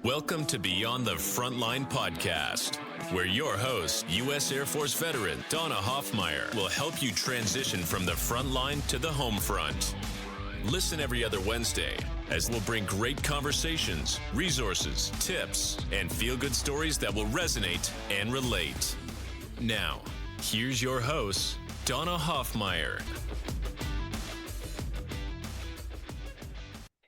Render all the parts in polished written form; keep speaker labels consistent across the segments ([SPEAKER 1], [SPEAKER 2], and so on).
[SPEAKER 1] Welcome to Beyond the Frontline podcast, where your host, U.S. Air Force veteran Donna Hoffmeyer, will help you transition from the front line to the home front. Listen every other Wednesday as we'll bring great conversations, resources, tips, and feel-good stories that will resonate and relate. Now, here's your host, Donna Hoffmeyer.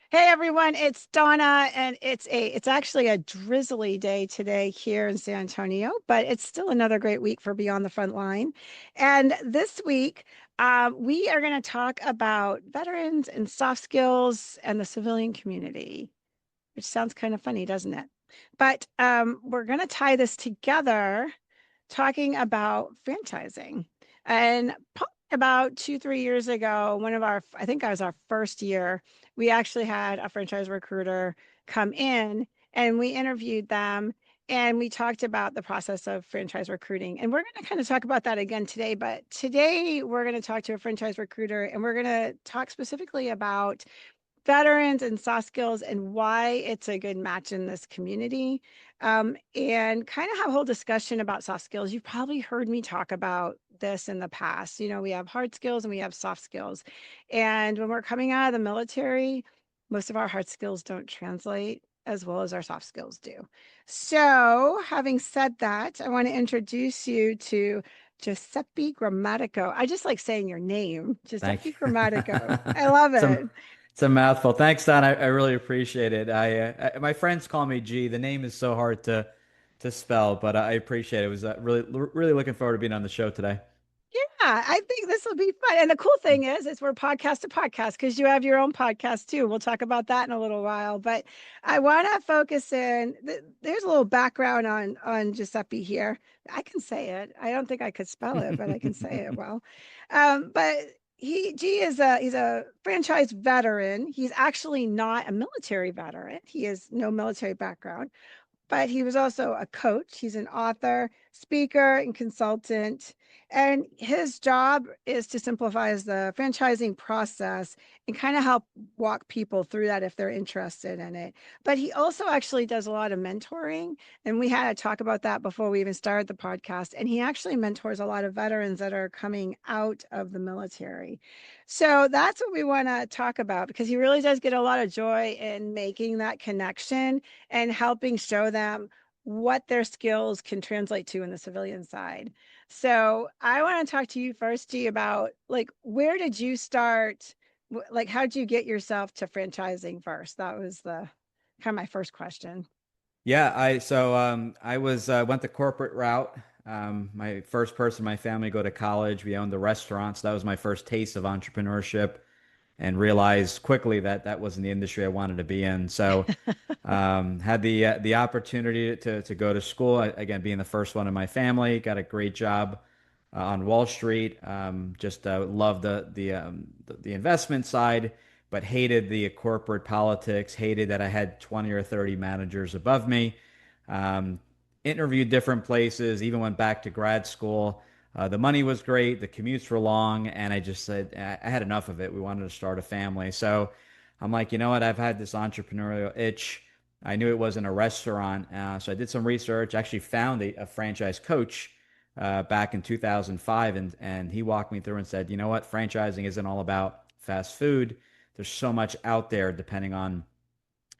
[SPEAKER 2] Hey everyone, it's Donna, and it's actually a drizzly day today here in San Antonio, but it's still another great week for Beyond the Front Line. And this week, we are going to talk about veterans and soft skills and the civilian community, which sounds kind of funny, doesn't it? But we're going to tie this together, talking about franchising. And about 2-3 years ago, I think it was our first year, we actually had a franchise recruiter come in and we interviewed them and we talked about the process of franchise recruiting. And we're going to kind of talk about that again today. But today we're going to talk to a franchise recruiter and we're going to talk specifically about veterans and soft skills and why it's a good match in this community, and kind of have a whole discussion about soft skills. You've probably heard me talk about this in the past. You know, we have hard skills and we have soft skills. And when we're coming out of the military, most of our hard skills don't translate as well as our soft skills do. So having said that, I want to introduce you to Giuseppe Grammatico. I just like saying your name, Giuseppe Grammatico. I love it.
[SPEAKER 3] It's a mouthful. Thanks, Don. I really appreciate it. My friends call me G. The name is so hard to spell, but I appreciate it. It was really looking forward to being on the show today.
[SPEAKER 2] Yeah, I think this will be fun. And the cool thing is we're podcast to podcast because you have your own podcast too. We'll talk about that in a little while. But I want to focus in. There's a little background on Giuseppe here. I can say it. I don't think I could spell it, but I can say it well. But he's a franchise veteran. He's actually not a military veteran. He has no military background, but he was also a coach. He's an author, speaker, and consultant. And his job is to simplify the franchising process and kind of help walk people through that if they're interested in it. But he also actually does a lot of mentoring. And we had to talk about that before we even started the podcast. And he actually mentors a lot of veterans that are coming out of the military. So that's what we want to talk about, because he really does get a lot of joy in making that connection and helping show them what their skills can translate to in the civilian side. So I want to talk to you first, G, about where did you start? How did you get yourself to franchising first? That was the kind of my first question.
[SPEAKER 3] Yeah, I went the corporate route. My first person in my family to go to college. We owned the restaurants. That was my first taste of entrepreneurship, and realized quickly that that wasn't the industry I wanted to be in. So had the opportunity to go to school. Again, being the first one in my family, got a great job on Wall Street. Just loved the investment side, but hated the corporate politics. Hated that I had 20 or 30 managers above me. Interviewed different places. Even went back to grad school. The money was great, the commutes were long, and I just said I had enough of it. We wanted to start a family. So I'm like, you know what? I've had this entrepreneurial itch. I knew it wasn't a restaurant. So I did some research, actually found a franchise coach back in 2005, and he walked me through and said, you know what? Franchising isn't all about fast food. There's so much out there depending on,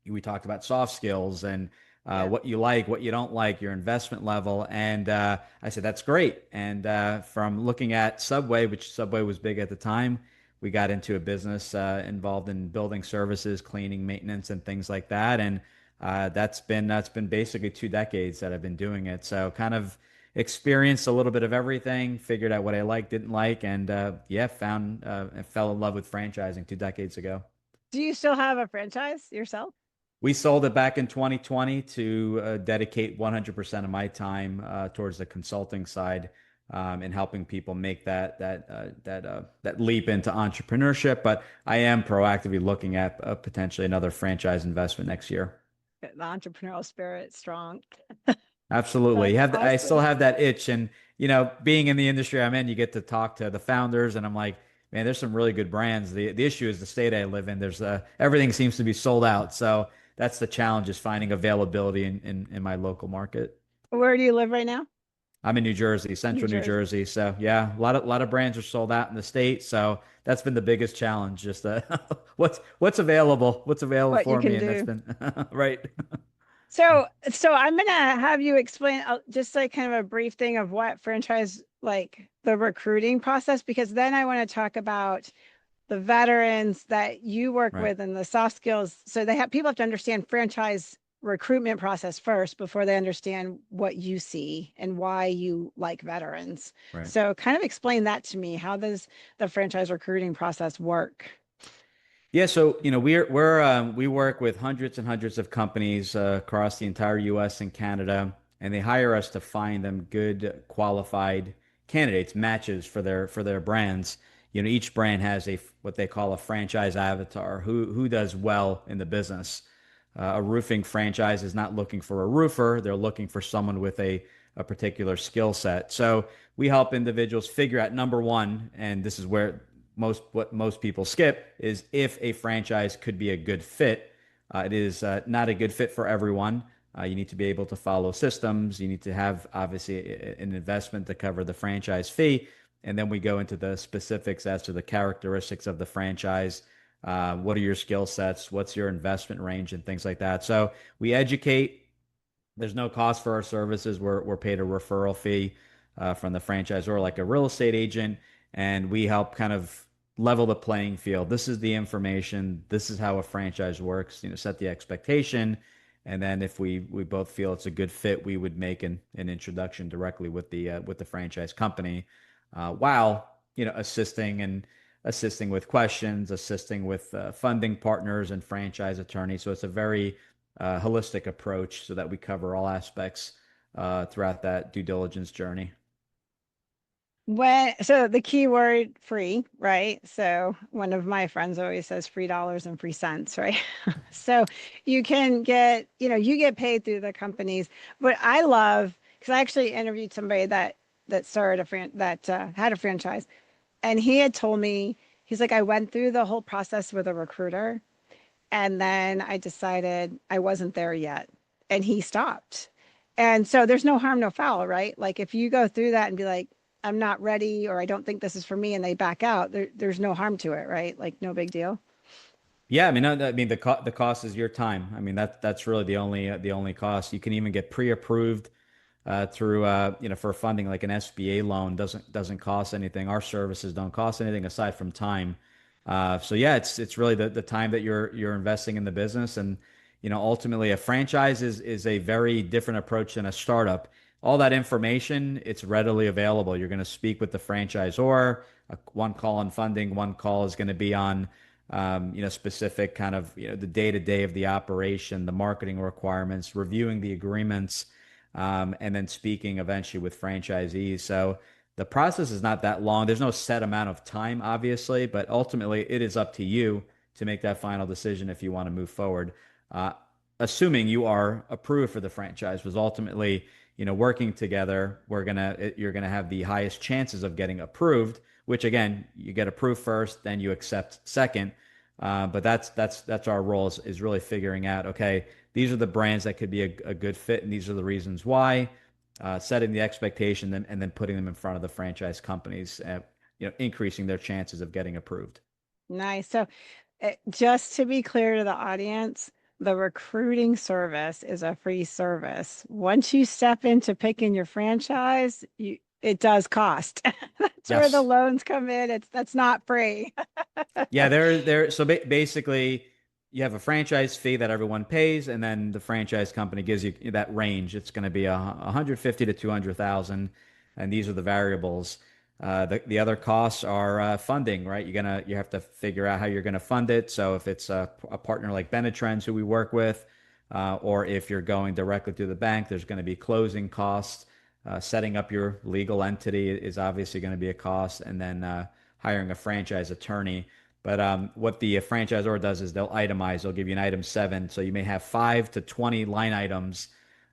[SPEAKER 3] we talked about soft skills and what you like, what you don't like, your investment level. And I said, that's great. And from looking at Subway, which Subway was big at the time, we got into a business involved in building services, cleaning, maintenance, and things like that. And that's been basically 2 decades that I've been doing it. So kind of experienced a little bit of everything, figured out what I liked, didn't like, and fell in love with franchising 2 decades ago.
[SPEAKER 2] Do you still have a franchise yourself?
[SPEAKER 3] We sold it back in 2020 to dedicate 100% of my time towards the consulting side, and helping people make that leap into entrepreneurship. But I am proactively looking at potentially another franchise investment next year.
[SPEAKER 2] The entrepreneurial spirit strong.
[SPEAKER 3] Absolutely.
[SPEAKER 2] Awesome.
[SPEAKER 3] I still have that itch, and being in the industry I'm in, you get to talk to the founders, and I'm like, man, there's some really good brands. The issue is the state I live in. There's everything seems to be sold out. So that's the challenge, is finding availability in my local market.
[SPEAKER 2] Where do you live right now?
[SPEAKER 3] I'm in New Jersey,
[SPEAKER 2] New
[SPEAKER 3] central New
[SPEAKER 2] Jersey.
[SPEAKER 3] Jersey. So yeah, a lot of brands are sold out in the state. So that's been the biggest challenge. Just what's available
[SPEAKER 2] What you
[SPEAKER 3] for
[SPEAKER 2] can
[SPEAKER 3] me, and that's
[SPEAKER 2] do.
[SPEAKER 3] been right.
[SPEAKER 2] So I'm gonna have you explain just like kind of a brief thing of what franchise, like the recruiting process, because then I want to talk about the veterans that you work
[SPEAKER 3] Right.
[SPEAKER 2] with and the soft skills. So people have to understand franchise recruitment process first before they understand what you see and why you like veterans.
[SPEAKER 3] Right.
[SPEAKER 2] So kind of explain that to me. How does the franchise recruiting process work?
[SPEAKER 3] Yeah, so we work with hundreds and hundreds of companies across the entire U.S. and Canada, and they hire us to find them good, qualified candidates, matches for their brands. Each brand has what they call a franchise avatar, who does well in the business. A roofing franchise is not looking for a roofer; they're looking for someone with a particular skill set. So we help individuals figure out, number one, and this is where what most people skip, is if a franchise could be a good fit. It is not a good fit for everyone. You need to be able to follow systems. You need to have, obviously, an investment to cover the franchise fee. And then we go into the specifics as to the characteristics of the franchise. What are your skill sets? What's your investment range and things like that? So we educate. There's no cost for our services. We're paid a referral fee from the franchisor, like a real estate agent, and we help kind of level the playing field. This is the information. This is how a franchise works. Set the expectation, and then if we both feel it's a good fit, we would make an introduction directly with the franchise company, while assisting with questions, assisting with funding partners and franchise attorneys. So it's a very holistic approach so that we cover all aspects throughout that due diligence journey.
[SPEAKER 2] So the keyword free, right? So one of my friends always says free dollars and free cents, right? So you can you get paid through the companies. But I love, because I actually interviewed somebody that started that had a franchise, and he had told me, he's like, I went through the whole process with a recruiter, and then I decided I wasn't there yet, and he stopped. And so there's no harm, no foul, right? Like if you go through that and be like, I'm not ready, or I don't think this is for me, and they back out, there's no harm to it, right? Like no big deal.
[SPEAKER 3] Yeah, I mean the cost is your time. I mean that's really the only cost. You can even get pre-approved through for funding, like an SBA loan doesn't cost anything. Our services don't cost anything aside from time. So yeah, it's really the time that you're investing in the business, and ultimately a franchise is a very different approach than a startup. All that information, it's readily available. You're going to speak with the franchisor. One call on funding, one call is going to be on specific kind of the day to day of the operation, the marketing requirements, reviewing the agreements, and then speaking eventually with franchisees. So the process is not that long. There's no set amount of time, obviously, but ultimately it is up to you to make that final decision if you want to move forward. Uh, Assuming you are approved for the franchise, was ultimately, working together, you're gonna have the highest chances of getting approved. Which again, you get approved first, then you accept second. But that's our role, is really figuring out, okay, these are the brands that could be a good fit, and these are the reasons why. Setting the expectation, and then putting them in front of the franchise companies, increasing their chances of getting approved.
[SPEAKER 2] Nice. So just to be clear to the audience, the recruiting service is a free service. Once you step into picking your franchise, it does cost. That's where the
[SPEAKER 3] Yes.
[SPEAKER 2] loans come in. That's not free.
[SPEAKER 3] Yeah, there. So basically, you have a franchise fee that everyone pays, and then the franchise company gives you that range. It's going to be 150 to 200,000, and these are the variables. The other costs are funding, right? You have to figure out how you're going to fund it. So if it's a partner like Benetrends, who we work with, or if you're going directly to the bank, there's going to be closing costs. Setting up your legal entity is obviously going to be a cost, and then hiring a franchise attorney. But what the franchisor does is they'll itemize. They'll give you an item 7, so you may have 5 to 20 line items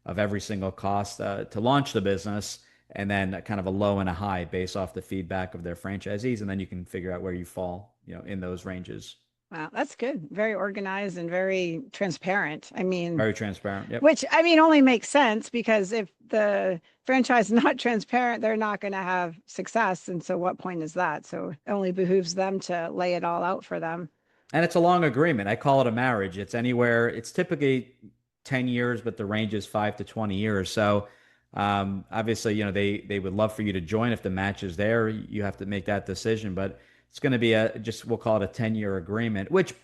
[SPEAKER 3] of every single cost to launch the business, and then kind of a low and a high based off the feedback of their franchisees, and then you can figure out where you fall, in those ranges.
[SPEAKER 2] Wow, that's good. Very organized and very transparent. I mean,
[SPEAKER 3] Very transparent. Yep.
[SPEAKER 2] which I mean only makes sense because if the franchise is not transparent, they're not going to have success. And so what point is that? So it only behooves them to lay it all out for them.
[SPEAKER 3] And it's a long agreement. I call it a marriage. It's typically 10 years, but the range is 5 to 20 years. So obviously, they would love for you to join if the match is there. You have to make that decision, but it's going to be we'll call it a 10-year agreement, which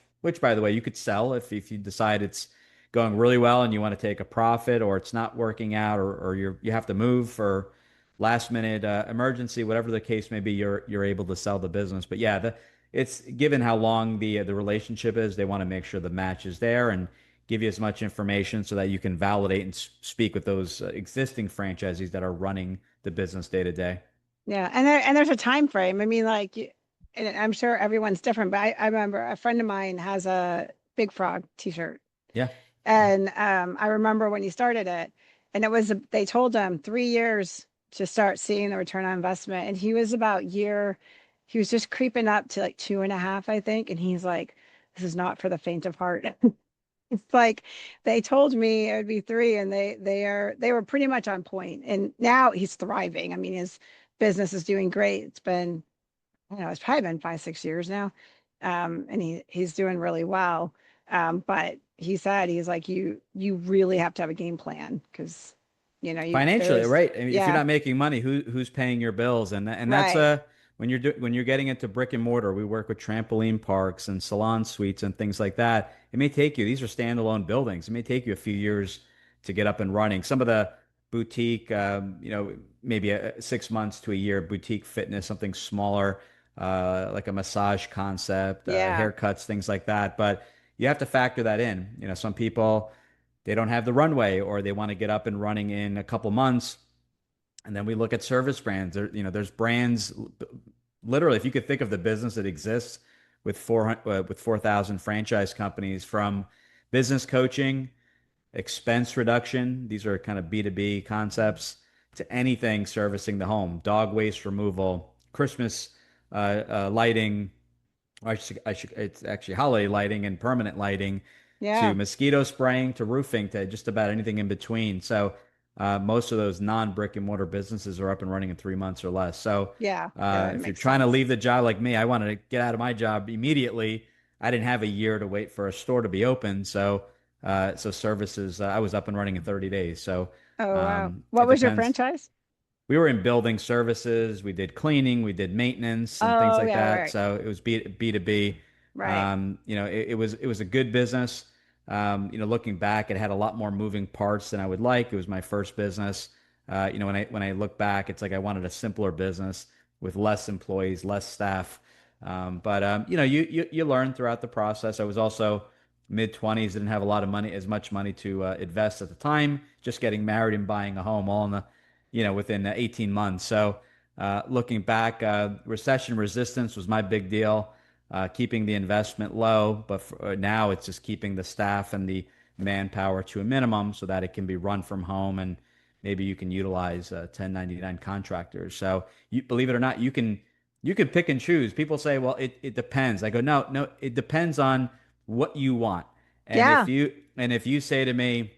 [SPEAKER 3] by the way, you could sell if you decide it's going really well and you want to take a profit, or it's not working out, or you have to move for last minute emergency, whatever the case may be, you're able to sell the business. But yeah, it's given how long the relationship is, they want to make sure the match is there and give you as much information so that you can validate and speak with those existing franchisees that are running the business day to day.
[SPEAKER 2] Yeah, and there's a time frame. I mean, like, and I'm sure everyone's different, but I remember a friend of mine has a Big Frog T-shirt,
[SPEAKER 3] Yeah.
[SPEAKER 2] and I remember when he started it, and they told him 3 years to start seeing the return on investment, and he was just creeping up to like 2.5, I think, and he's like, "This is not for the faint of heart." It's like they told me it would be three, and they were pretty much on point. And now he's thriving. I mean, his business is doing great. It's been, I don't know, it's probably been 5, 6 years now. And he's doing really well. But he said he's like, you really have to have a game plan because
[SPEAKER 3] Financially,
[SPEAKER 2] there's
[SPEAKER 3] right? I mean, if you're
[SPEAKER 2] yeah,
[SPEAKER 3] not making money, who's paying your bills? And that's
[SPEAKER 2] right.
[SPEAKER 3] when you're getting into brick and mortar, we work with trampoline parks and salon suites and things like that. It may take you, these are standalone buildings. It may take you a few years to get up and running. Some of the boutique, maybe 6 months to a year, boutique fitness, something smaller, like a massage concept,
[SPEAKER 2] Yeah.
[SPEAKER 3] haircuts, things like that. But you have to factor that in. Some people, they don't have the runway, or they want to get up and running in a couple months. And then we look at service brands. There's brands, literally, if you could think of the business that exists with 4,000 franchise companies, from business coaching, expense reduction. These are kind of B2B concepts, to anything servicing the home, dog waste removal, Christmas lighting, it's actually holiday lighting and permanent lighting, to
[SPEAKER 2] Yeah.
[SPEAKER 3] mosquito spraying, to roofing, to just about anything in between. So most of those non-brick and mortar businesses are up and running in 3 months or less. So
[SPEAKER 2] Yeah. Yeah. That
[SPEAKER 3] if you're
[SPEAKER 2] makes
[SPEAKER 3] trying to
[SPEAKER 2] sense.
[SPEAKER 3] leave the job like me, I wanted to get out of my job immediately. I didn't have a year to wait for a store to be open. So services, I was up and running in 30 days. So
[SPEAKER 2] Oh, wow.
[SPEAKER 3] it
[SPEAKER 2] What was your
[SPEAKER 3] depends.
[SPEAKER 2] franchise?
[SPEAKER 3] We were in building services. We did cleaning. We did maintenance and things
[SPEAKER 2] Oh,
[SPEAKER 3] like
[SPEAKER 2] yeah.
[SPEAKER 3] that.
[SPEAKER 2] Right.
[SPEAKER 3] So it was B to B.
[SPEAKER 2] Right.
[SPEAKER 3] It was a good business. Looking back, it had a lot more moving parts than I would like. It was my first business. When I look back, it's like I wanted a simpler business with less employees, less staff. You learn throughout the process. I was also mid 20s, didn't have a lot of money, as much money to invest at the time. Just getting married and buying a home, all in the within 18 months. So looking back, recession resistance was my big deal, keeping the investment low. But now it's just keeping the staff and the manpower to a minimum so that it can be run from home, and maybe you can utilize 1099 contractors. So believe it or not, you can pick and choose. People say, well, it depends. I go, no, no, it depends on what you want. And if
[SPEAKER 2] Yeah.
[SPEAKER 3] you say to me,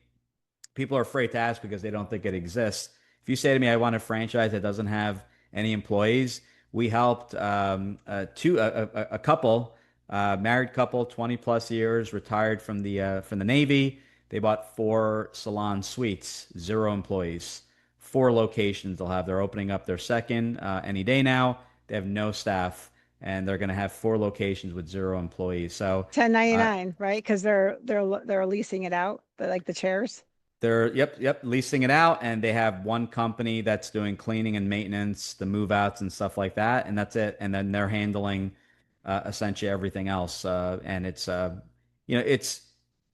[SPEAKER 3] people are afraid to ask because they don't think it exists. If you say to me, I want a franchise that doesn't have any employees, we helped a couple, married couple, 20 plus years, retired from the Navy. They bought 4 salon suites, 0 employees, 4 locations. They're opening up their second any day now. They have no staff, and they're going to have 4 locations with 0 employees. So uh,
[SPEAKER 2] 1099, right? Because they're leasing it out, like the chairs.
[SPEAKER 3] they're yep, leasing it out, and they have one company that's doing cleaning and maintenance, the move outs and stuff like that, and that's it. And then they're handling essentially everything else. And it's a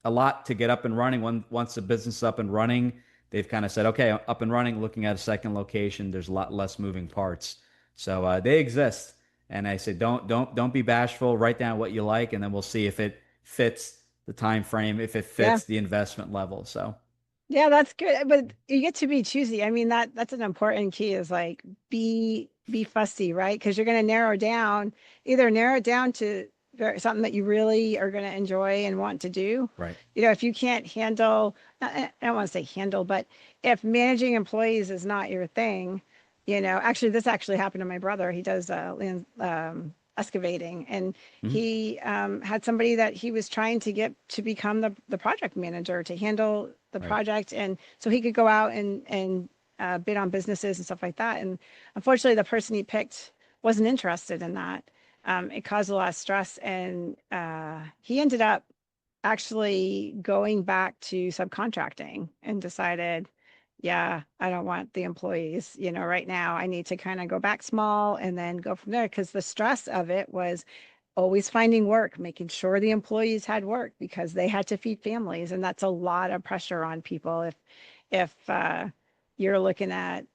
[SPEAKER 3] lot to get up and running. Once the business is up and running, they've kind of said, okay, up and running, looking at a second location. There's a lot less moving parts, so they exist. And I say, don't be bashful. Write down what you like, and then we'll see if it fits the time frame, if it
[SPEAKER 2] Yeah.
[SPEAKER 3] fits the investment level. So.
[SPEAKER 2] Yeah, that's good. But you get to be choosy. I mean, that's an important key is like be fussy, right? Because you're going to either narrow it down to something that you really are going to enjoy and want to do.
[SPEAKER 3] Right.
[SPEAKER 2] If you can't handle, I don't want to say handle, but if managing employees is not your thing, actually, this actually happened to my brother. He does land excavating, and
[SPEAKER 3] Hmm.
[SPEAKER 2] he had somebody that he was trying to get to become the project manager to handle the
[SPEAKER 3] Right.
[SPEAKER 2] project, and so he could go out and bid on businesses and stuff like that. And unfortunately, the person he picked wasn't interested in that. It caused a lot of stress, and he ended up actually going back to subcontracting and decided, yeah, I don't want the employees, right now. I need to kind of go back small and then go from there, because the stress of it was always finding work, making sure the employees had work because they had to feed families. And that's a lot of pressure on people if you're looking at,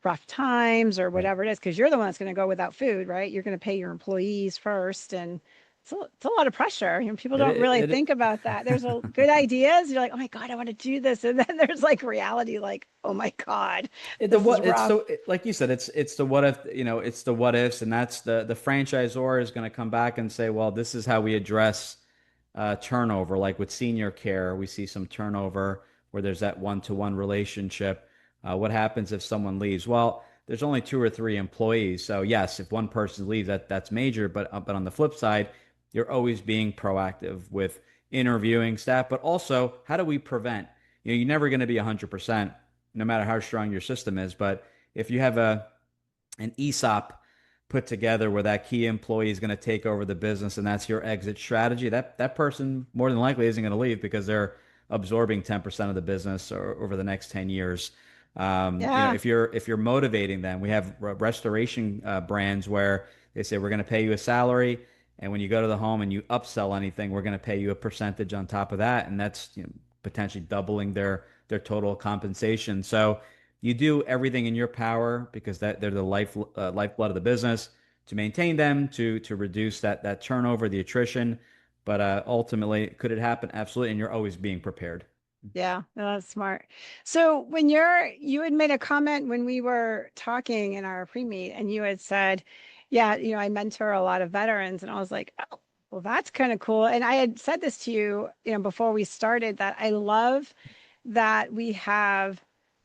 [SPEAKER 2] rough times or
[SPEAKER 3] Right.
[SPEAKER 2] whatever it is, because you're the one that's going to go without food, right? You're going to pay your employees first. And it's a lot of pressure. People
[SPEAKER 3] It,
[SPEAKER 2] don't really
[SPEAKER 3] it,
[SPEAKER 2] think
[SPEAKER 3] it,
[SPEAKER 2] about that. There's a good ideas. You're like, oh my God, I want to do this. And then there's like reality, like, oh my God,
[SPEAKER 3] it the
[SPEAKER 2] this is
[SPEAKER 3] what it's
[SPEAKER 2] rough.
[SPEAKER 3] so it, like you said, it's the what if, it's the what ifs, and that's the franchisor is going to come back and say, well, this is how we address turnover. Like with senior care, we see some turnover where there's that one-to-one relationship. What happens if someone leaves? Well, there's only two or three employees, so yes, if one person leaves, that's major. But on the flip side, you're always being proactive with interviewing staff, but also how do we prevent? You're never going to be 100%, no matter how strong your system is. But if you have an ESOP put together where that key employee is going to take over the business and that's your exit strategy, that person more than likely isn't going to leave because they're absorbing 10% of the business over the next 10 years.
[SPEAKER 2] Yeah.
[SPEAKER 3] If you're motivating them, we have restoration brands where they say we're going to pay you a salary, and when you go to the home and you upsell anything, we're going to pay you a percentage on top of that, and that's potentially doubling their total compensation. So you do everything in your power because they're the lifeblood of the business to maintain them, to reduce that turnover, the attrition. But ultimately, could it happen? Absolutely, and you're always being prepared.
[SPEAKER 2] Yeah, no, that's smart. So you had made a comment when we were talking in our pre-meet, and you had said, yeah, I mentor a lot of veterans. And I was like, oh, well, that's kind of cool. And I had said this to you, before we started, that I love that we have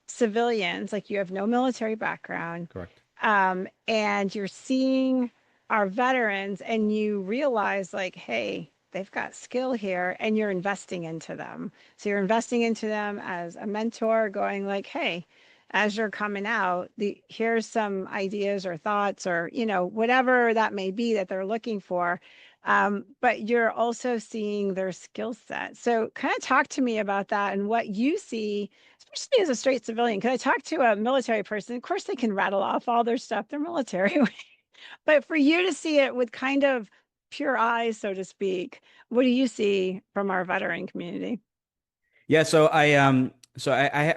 [SPEAKER 2] civilians, like you have no military background,
[SPEAKER 3] Correct.
[SPEAKER 2] and you're seeing our veterans and you realize like, hey, they've got skill here, and you're investing into them. So you're investing into them as a mentor, going like, hey, as you're coming out, here's some ideas or thoughts or, whatever that may be that they're looking for. But you're also seeing their skill set. So kind of talk to me about that and what you see, especially as a straight civilian. Because I talk to a military person, of course they can rattle off all their stuff. They're military. But for you to see it with kind of pure eyes, so to speak, what do you see from our veteran community?
[SPEAKER 3] Yeah, so I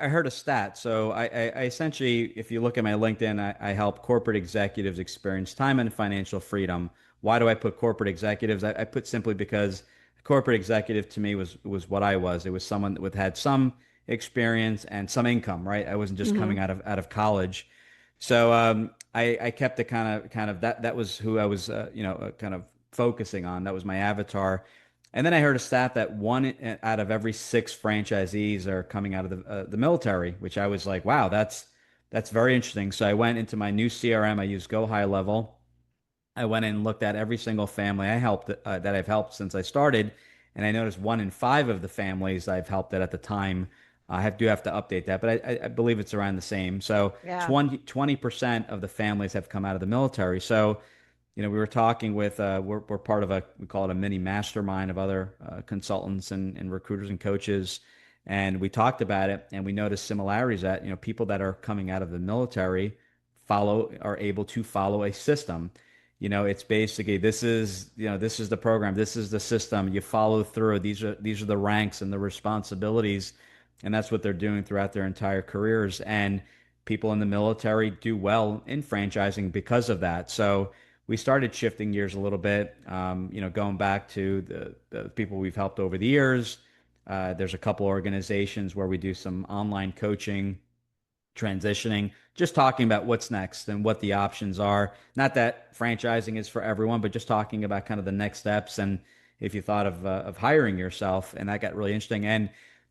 [SPEAKER 3] heard a stat. So I essentially, if you look at my LinkedIn, I help corporate executives experience time and financial freedom. Why do I put corporate executives? I put simply because a corporate executive to me was what I was. It was someone that had some experience and some income, right? I wasn't just
[SPEAKER 2] Hmm.
[SPEAKER 3] coming out of college. So I kept it kind of that was who I was kind of focusing on. That was my avatar. And then I heard a stat that one out of every six franchisees are coming out of the military, which I was like, wow, that's very interesting. So I went into my new CRM. I used Go High Level. I went in and looked at every single family I helped that I've helped since I started, and I noticed one in five of the families I've helped at the time. Do have to update that, but I believe it's around the same. So
[SPEAKER 2] Yeah.
[SPEAKER 3] 20% of the families have come out of the military. So we were talking with we're part of we call it a mini mastermind of other consultants and recruiters and coaches, and we talked about it, and we noticed similarities that people that are coming out of the military are able to follow a system. It's basically this is the program, this is the system. You follow through. These are the ranks and the responsibilities, and that's what they're doing throughout their entire careers. And people in the military do well in franchising because of that. So we started shifting gears a little bit, going back to the people we've helped over the years. There's a couple organizations where we do some online coaching, transitioning, just talking about what's next and what the options are. Not that franchising is for everyone, but just talking about kind of the next steps and if you thought of hiring yourself, and that got really interesting. And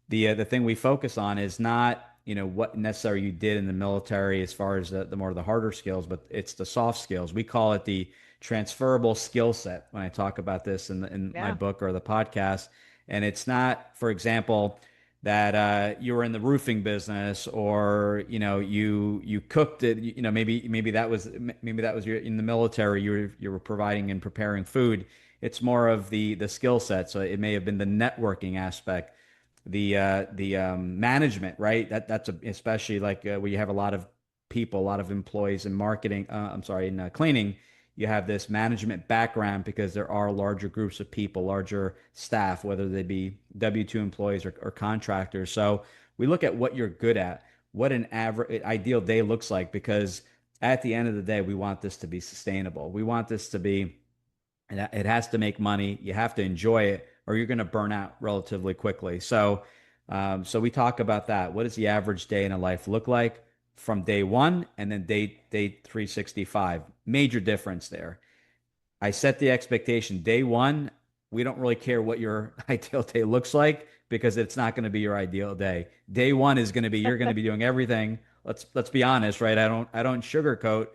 [SPEAKER 3] the thing we focus on is not what necessarily you did in the military as far as the more of the harder skills, but it's the soft skills. We call it the transferable skill set when I talk about this in my
[SPEAKER 2] Yeah.
[SPEAKER 3] book or the podcast. And it's not, for example, that you were in the roofing business or you cooked it. Maybe that was your in the military. You were providing and preparing food. It's more of the skill set. So it may have been the networking aspect, the management, right? Especially like where you have a lot of people, a lot of employees in marketing. I'm sorry, in cleaning. You have this management background because there are larger groups of people, larger staff, whether they be W-2 employees or contractors. So we look at what you're good at, what an average ideal day looks like, because at the end of the day, we want this to be sustainable. We want this to be, it has to make money. You have to enjoy it, or you're going to burn out relatively quickly. So we talk about that. What does the average day in a life look like from day one and then day 365? Major difference there. I set the expectation day one. We don't really care what your ideal day looks like because it's not going to be your ideal day. Day one is going to be you're going to be doing everything. Let's be honest, right? I don't sugarcoat.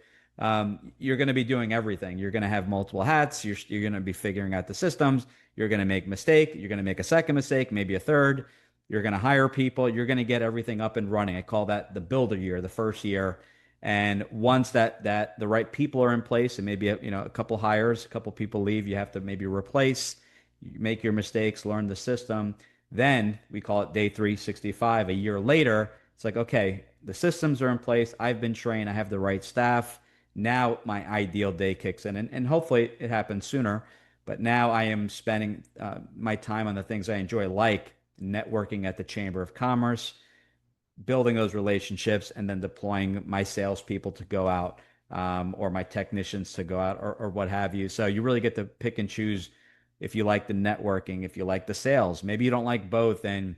[SPEAKER 3] You're going to be doing everything. You're going to have multiple hats. You're going to be figuring out the systems. You're going to make a mistake. You're going to make a second mistake, maybe a third. You're going to hire people. You're going to get everything up and running. I call that the builder year, the first year. And once that the right people are in place, and maybe a couple hires, a couple people leave, you have to maybe replace, you make your mistakes, learn the system. Then we call it day 365. A year later, it's like, okay, the systems are in place. I've been trained. I have the right staff. Now my ideal day kicks in, and hopefully it happens sooner. But now I am spending my time on the things I enjoy, like networking at the Chamber of Commerce, building those relationships, and then deploying my salespeople to go out, or my technicians to go out, or what have you. So you really get to pick and choose if you like the networking, if you like the sales. Maybe you don't like both, and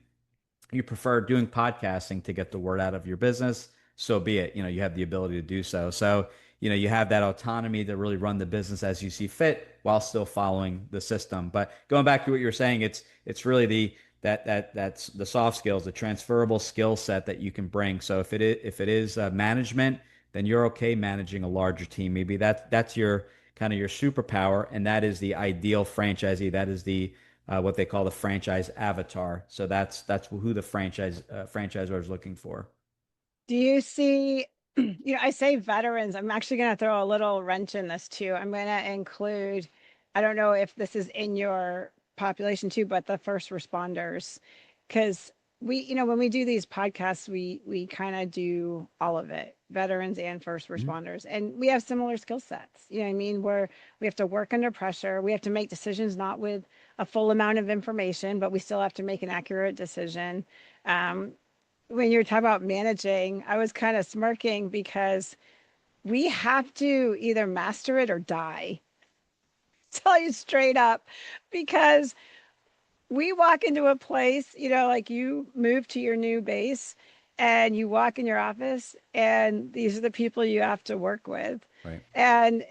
[SPEAKER 3] you prefer doing podcasting to get the word out of your business. So be it. You have the ability to do so. So you have that autonomy to really run the business as you see fit while still following the system. But going back to what you're saying, it's really that's the soft skills, the transferable skill set that you can bring. So if it is management, then you're okay managing a larger team. Maybe that's your kind of your superpower, and that is the ideal franchisee. That is the what they call the franchise avatar. So that's who the franchisor is looking for.
[SPEAKER 2] Do you see, I say veterans. I'm actually going to throw a little wrench in this too. I'm going to include, I don't know if this is in your population too, but the first responders, because when we do these podcasts, we kind of do all of it, veterans and first responders, and we have similar skill sets. You know what I mean? Where we have to work under pressure. We have to make decisions not with a full amount of information, but we still have to make an accurate decision. When you're talking about managing, I was kind of smirking because we have to either master it or die. Tell you straight up, because we walk into a place, like you move to your new base and you walk in your office and these are the people you have to work with.
[SPEAKER 3] Right.
[SPEAKER 2] And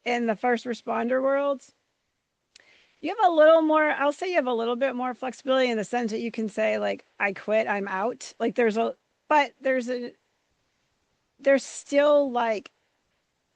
[SPEAKER 2] in the first responder world, you have a little more, I'll say you have a little bit more flexibility in the sense that you can say like, I quit, I'm out. Like there's still like,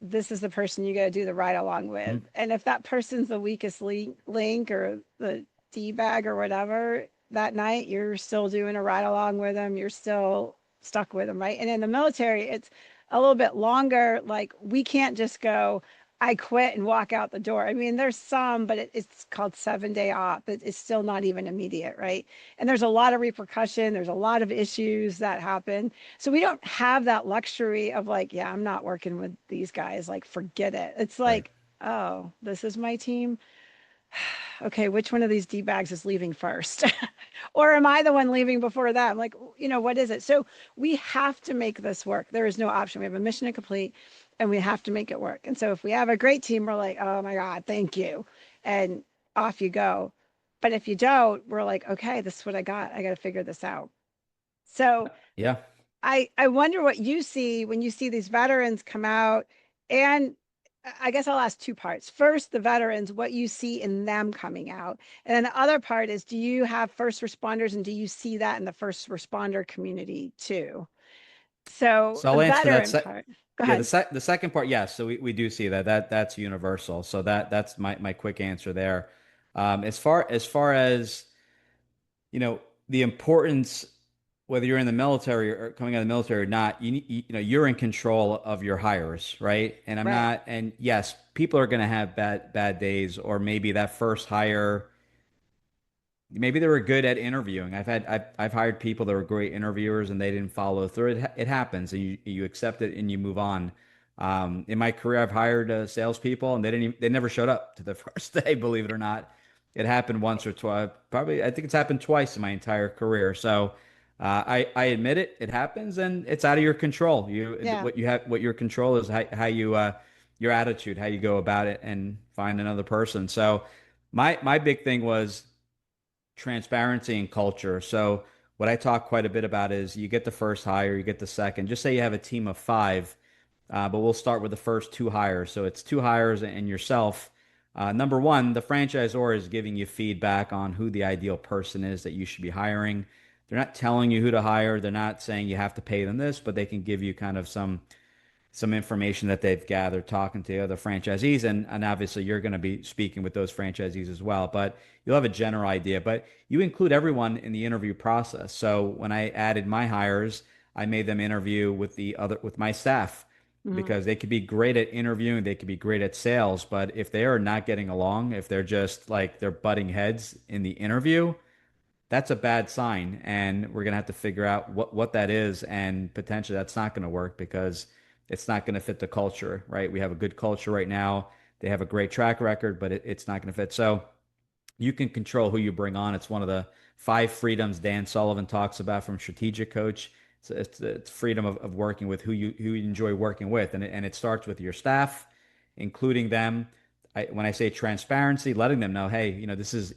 [SPEAKER 2] this is the person you got to do the ride along with. And if that person's the weakest link or the D-bag or whatever that night, you're still doing a ride along with them. You're still stuck with them, right? And in the military, it's a little bit longer. Like we can't just go, I quit and walk out the door. I mean, there's some, but it's called 7-day op. It's still not even immediate, right? And there's a lot of repercussion. There's a lot of issues that happen. So we don't have that luxury of like, yeah, I'm not working with these guys. Like, forget it. It's like, right. Oh, this is my team. Okay, which one of these D-bags is leaving first? Or am I the one leaving before that? I'm like, what is it? So we have to make this work. There is no option. We have a mission to complete and we have to make it work. And so if we have a great team, we're like, oh my God, thank you. And off you go. But if you don't, we're like, okay, this is what I got. I got to figure this out. So
[SPEAKER 3] yeah,
[SPEAKER 2] I wonder what you see when you see these veterans come out. And I guess I'll ask two parts. First, the veterans, what you see in them coming out. And then the other part is, do you have first responders and do you see that in the first responder community too? So
[SPEAKER 3] So
[SPEAKER 2] the
[SPEAKER 3] I'll answer that.
[SPEAKER 2] veteran part, go
[SPEAKER 3] Yeah,
[SPEAKER 2] ahead.
[SPEAKER 3] the second part, yes. So we do see that. That's universal. So that's my quick answer there. As far as you know, the importance, whether you're in the military or coming out of the military or not, you're in control of your hires, right? And I'm
[SPEAKER 2] Right.
[SPEAKER 3] not. And yes, people are going to have bad days, or maybe that first hire. Maybe they were good at interviewing. I've hired people that were great interviewers and they didn't follow through. It happens, and you accept it and you move on. In my career, I've hired salespeople and they never showed up to the first day. Believe it or not, it happened once or twice. Probably, I think it's happened twice in my entire career. So I admit it. It happens, and it's out of your control.
[SPEAKER 2] Yeah.
[SPEAKER 3] What your control is how you your attitude, how you go about it, and find another person. So my big thing was transparency and culture. So what I talk quite a bit about is you get the first hire, you get the second. Just say you have a team of five, but we'll start with the first two hires. So it's two hires and yourself. Number one, the franchisor is giving you feedback on who the ideal person is that you should be hiring. They're not telling you who to hire. They're not saying you have to pay them this, but they can give you kind of some information that they've gathered talking to other franchisees. And obviously, you're going to be speaking with those franchisees as well. But you'll have a general idea. But you include everyone in the interview process. So when I added my hires, I made them interview with my staff
[SPEAKER 2] Mhm.
[SPEAKER 3] because they could be great at interviewing, they could be great at sales. But if they are not getting along, if they're just like they're butting heads in the interview, that's a bad sign. And we're going to have to figure out what that is. And potentially that's not going to work because it's not going to fit the culture, right? We have a good culture right now. They have a great track record, but it's not going to fit. So you can control who you bring on. It's one of the five freedoms Dan Sullivan talks about from Strategic Coach. It's freedom of working with who you enjoy working with. And it starts with your staff, including them. When I say transparency, letting them know, hey, this is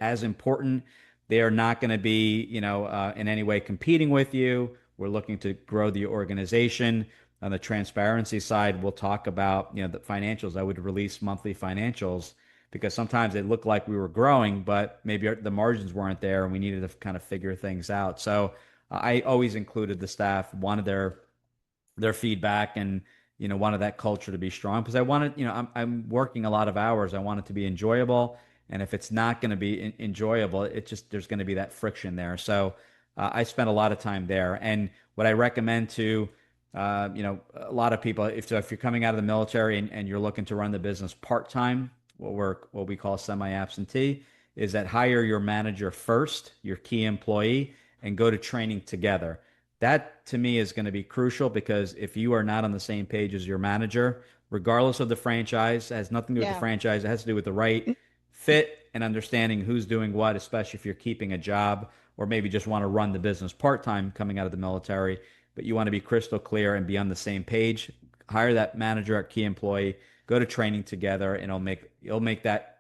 [SPEAKER 3] as important. They are not going to be, in any way competing with you. We're looking to grow the organization. On the transparency side, we'll talk about, the financials. I would release monthly financials because sometimes it looked like we were growing, but maybe the margins weren't there and we needed to kind of figure things out. So I always included the staff, wanted their feedback, and wanted that culture to be strong because I wanted, I'm working a lot of hours. I want it to be enjoyable, and if it's not going to be enjoyable, it just there's going to be that friction there. So I spent a lot of time there, and what I recommend to a lot of people, if you're coming out of the military and you're looking to run the business part time, what we call semi-absentee, is that hire your manager first, your key employee, and go to training together. That to me is going to be crucial because if you are not on the same page as your manager, regardless of the franchise, it has nothing to do with the
[SPEAKER 2] Yeah.
[SPEAKER 3] franchise. It has to do with the right fit and understanding who's doing what, especially if you're keeping a job or maybe just want to run the business part time coming out of the military. But you want to be crystal clear and be on the same page. Hire that manager, or key employee, go to training together, and it'll make that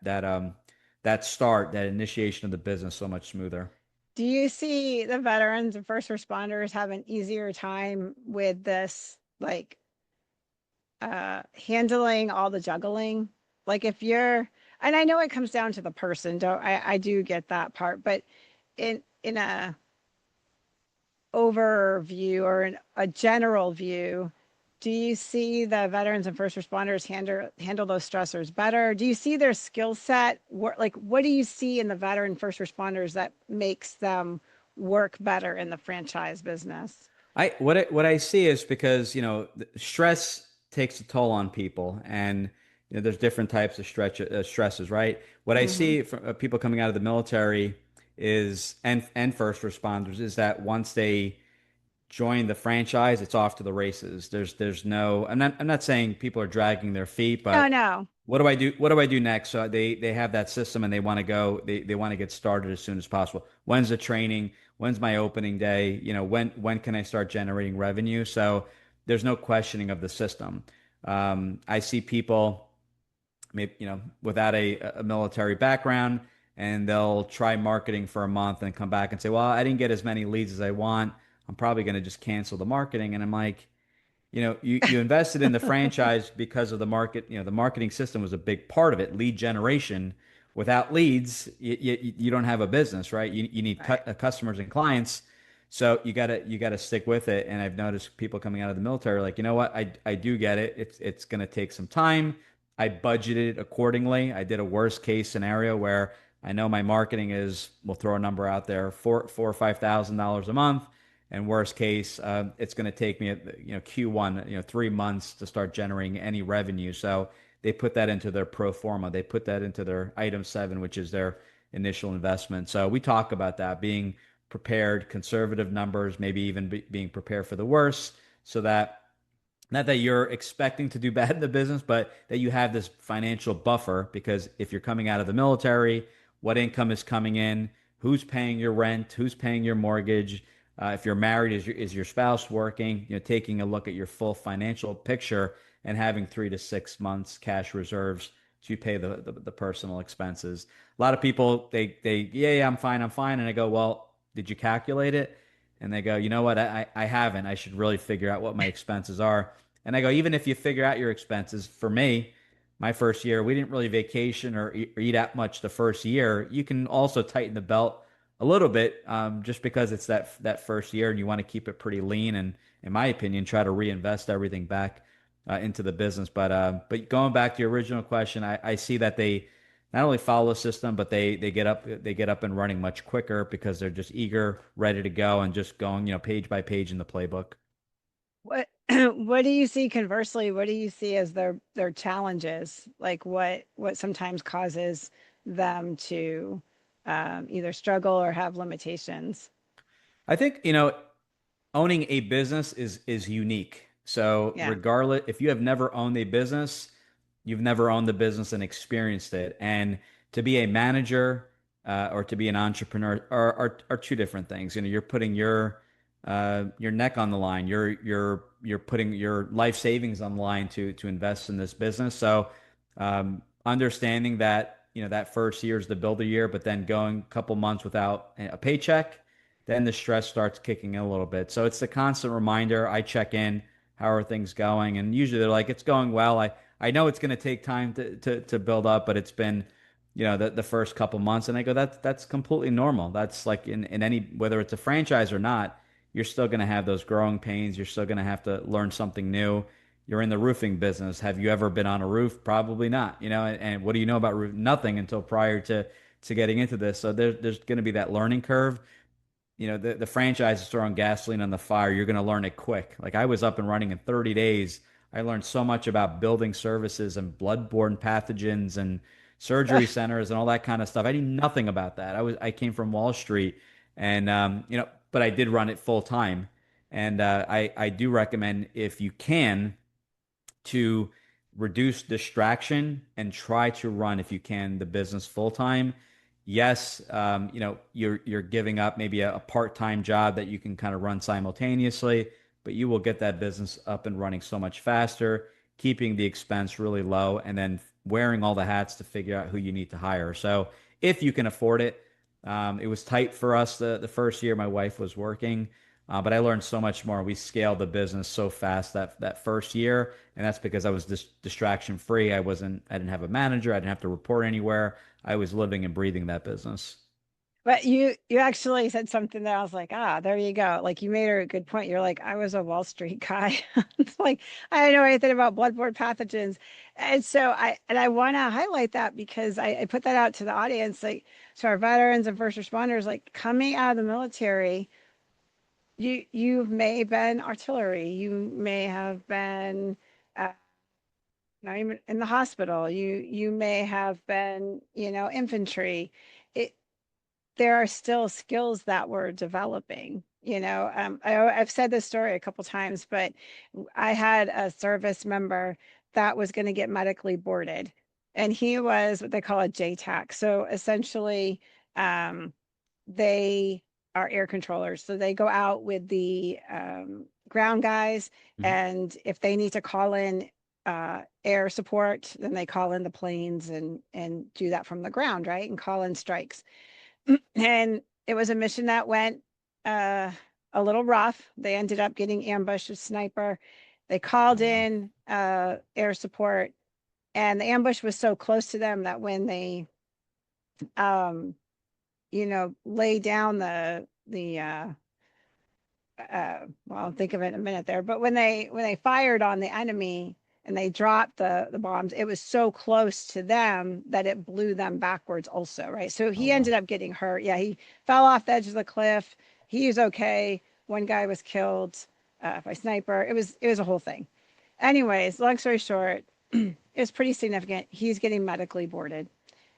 [SPEAKER 3] start, that initiation of the business so much smoother.
[SPEAKER 2] Do you see the veterans and first responders have an easier time with this, like handling all the juggling? Like if you're, and I know it comes down to the person, don't I do get that part, but in a overview or a general view, do you see the veterans and first responders handle those stressors better? Do you see their skill set? What do you see in the veteran first responders that makes them work better in the franchise business?
[SPEAKER 3] What I see is because stress takes a toll on people, and there's different types of stresses, right? What I
[SPEAKER 2] Hmm.
[SPEAKER 3] see from people coming out of the military is and first responders is that once they join the franchise, it's off to the races. There's no. I'm not saying people are dragging their feet,
[SPEAKER 2] No,
[SPEAKER 3] but
[SPEAKER 2] no.
[SPEAKER 3] what do I do? What do I do next? So they have that system and they want to go. They want to get started as soon as possible. When's the training? When's my opening day? When can I start generating revenue? So there's no questioning of the system. I see people maybe without a military background, and they'll try marketing for a month and come back and say, well, I didn't get as many leads as I want. I'm probably going to just cancel the marketing. And I'm like, you invested in the franchise because of the market. The marketing system was a big part of it, lead generation. Without leads, you don't have a business, right? You need
[SPEAKER 2] Right.
[SPEAKER 3] customers and clients. So you gotta stick with it. And I've noticed people coming out of the military are like, you know what? I do get it. It's gonna take some time. I budgeted accordingly. I did a worst case scenario where I know my marketing is, we'll throw a number out there, four or $5,000 a month. And worst case, it's going to take me, Q1, 3 months to start generating any revenue. So they put that into their pro forma. They put that into their item 7, which is their initial investment. So we talk about that, being prepared, conservative numbers, maybe even being prepared for the worst, so that not that you're expecting to do bad in the business, but that you have this financial buffer. Because if you're coming out of the military, what income is coming in? Who's paying your rent? Who's paying your mortgage? If you're married, is your spouse working? Taking a look at your full financial picture and having 3 to 6 months cash reserves to pay the personal expenses. A lot of people, yeah, I'm fine. And I go, well, did you calculate it? And they go, you know what? I haven't. I should really figure out what my expenses are. And I go, even if you figure out your expenses, for me, my first year, we didn't really vacation or eat out much the first year. You can also tighten the belt a little bit, just because it's that first year and you want to keep it pretty lean. And in my opinion, try to reinvest everything back into the business. But going back to your original question, I see that they not only follow the system, but they get up and running much quicker because they're just eager, ready to go, and just going, page by page in the playbook.
[SPEAKER 2] What what do you see conversely? What do you see as their challenges? Like what sometimes causes them to either struggle or have limitations?
[SPEAKER 3] I think, owning a business is unique. So
[SPEAKER 2] Yeah.
[SPEAKER 3] regardless, if you have never owned a business, you've never owned the business and experienced it. And to be a manager, or to be an entrepreneur are two different things. You're putting your neck on the line. You're putting your life savings on the line to invest in this business. So understanding that, that first year is the builder year, but then going a couple months without a paycheck, then the stress starts kicking in a little bit. So it's the constant reminder. I check in, how are things going? And usually they're like, it's going well. I know it's going to take time to build up, but it's been, the first couple months. And I go, that's completely normal. That's like in any, whether it's a franchise or not, you're still going to have those growing pains. You're still going to have to learn something new. You're in the roofing business. Have you ever been on a roof? Probably not. And what do you know about roof? Nothing until prior to getting into this. So there's going to be that learning curve. The franchise is throwing gasoline on the fire. You're going to learn it quick. Like, I was up and running in 30 days. I learned so much about building services and bloodborne pathogens and surgery centers and all that kind of stuff. I knew nothing about that. I came from Wall Street, and but I did run it full time. And I do recommend, if you can, to reduce distraction and try to run, if you can, the business full time. Yes, you're giving up maybe a part-time job that you can kind of run simultaneously, but you will get that business up and running so much faster, keeping the expense really low, and then wearing all the hats to figure out who you need to hire. So if you can afford it, it was tight for us the first year my wife was working. But I learned so much more. We scaled the business so fast that first year, and that's because I was distraction free. I didn't have a manager. I didn't have to report anywhere. I was living and breathing that business.
[SPEAKER 2] But you actually said something that I was like, there you go. Like, you made a good point. You're like, I was a Wall Street guy. It's like, I didn't know anything about bloodborne pathogens. And so I want to highlight that because I put that out to the audience, like, to our veterans and first responders, like, coming out of the military, you may have been artillery, you may have been uh, not even in the hospital, you may have been, infantry. It There are still skills that we're developing. I've said this story a couple times, but I had a service member that was going to get medically boarded, and he was what they call a JTAC. So essentially, um, they are air controllers. So they go out with the ground guys,
[SPEAKER 3] Mhm.
[SPEAKER 2] and if they need to call in air support, then they call in the planes and do that from the ground, right? And call in strikes. And it was a mission that went uh a little rough. They ended up getting ambushed with sniper. They called
[SPEAKER 3] Oh, wow.
[SPEAKER 2] in air support, and the ambush was so close to them that when they, um, lay down well, I'll think of it in a minute there, but when they fired on the enemy and they dropped the bombs, it was so close to them that it blew them backwards also, right? So
[SPEAKER 3] Oh,
[SPEAKER 2] he
[SPEAKER 3] wow.
[SPEAKER 2] ended up getting hurt. Yeah, he fell off the edge of the cliff. He's okay. One guy was killed by sniper. It was a whole thing. Anyways, long story short, it was pretty significant. He's getting medically boarded.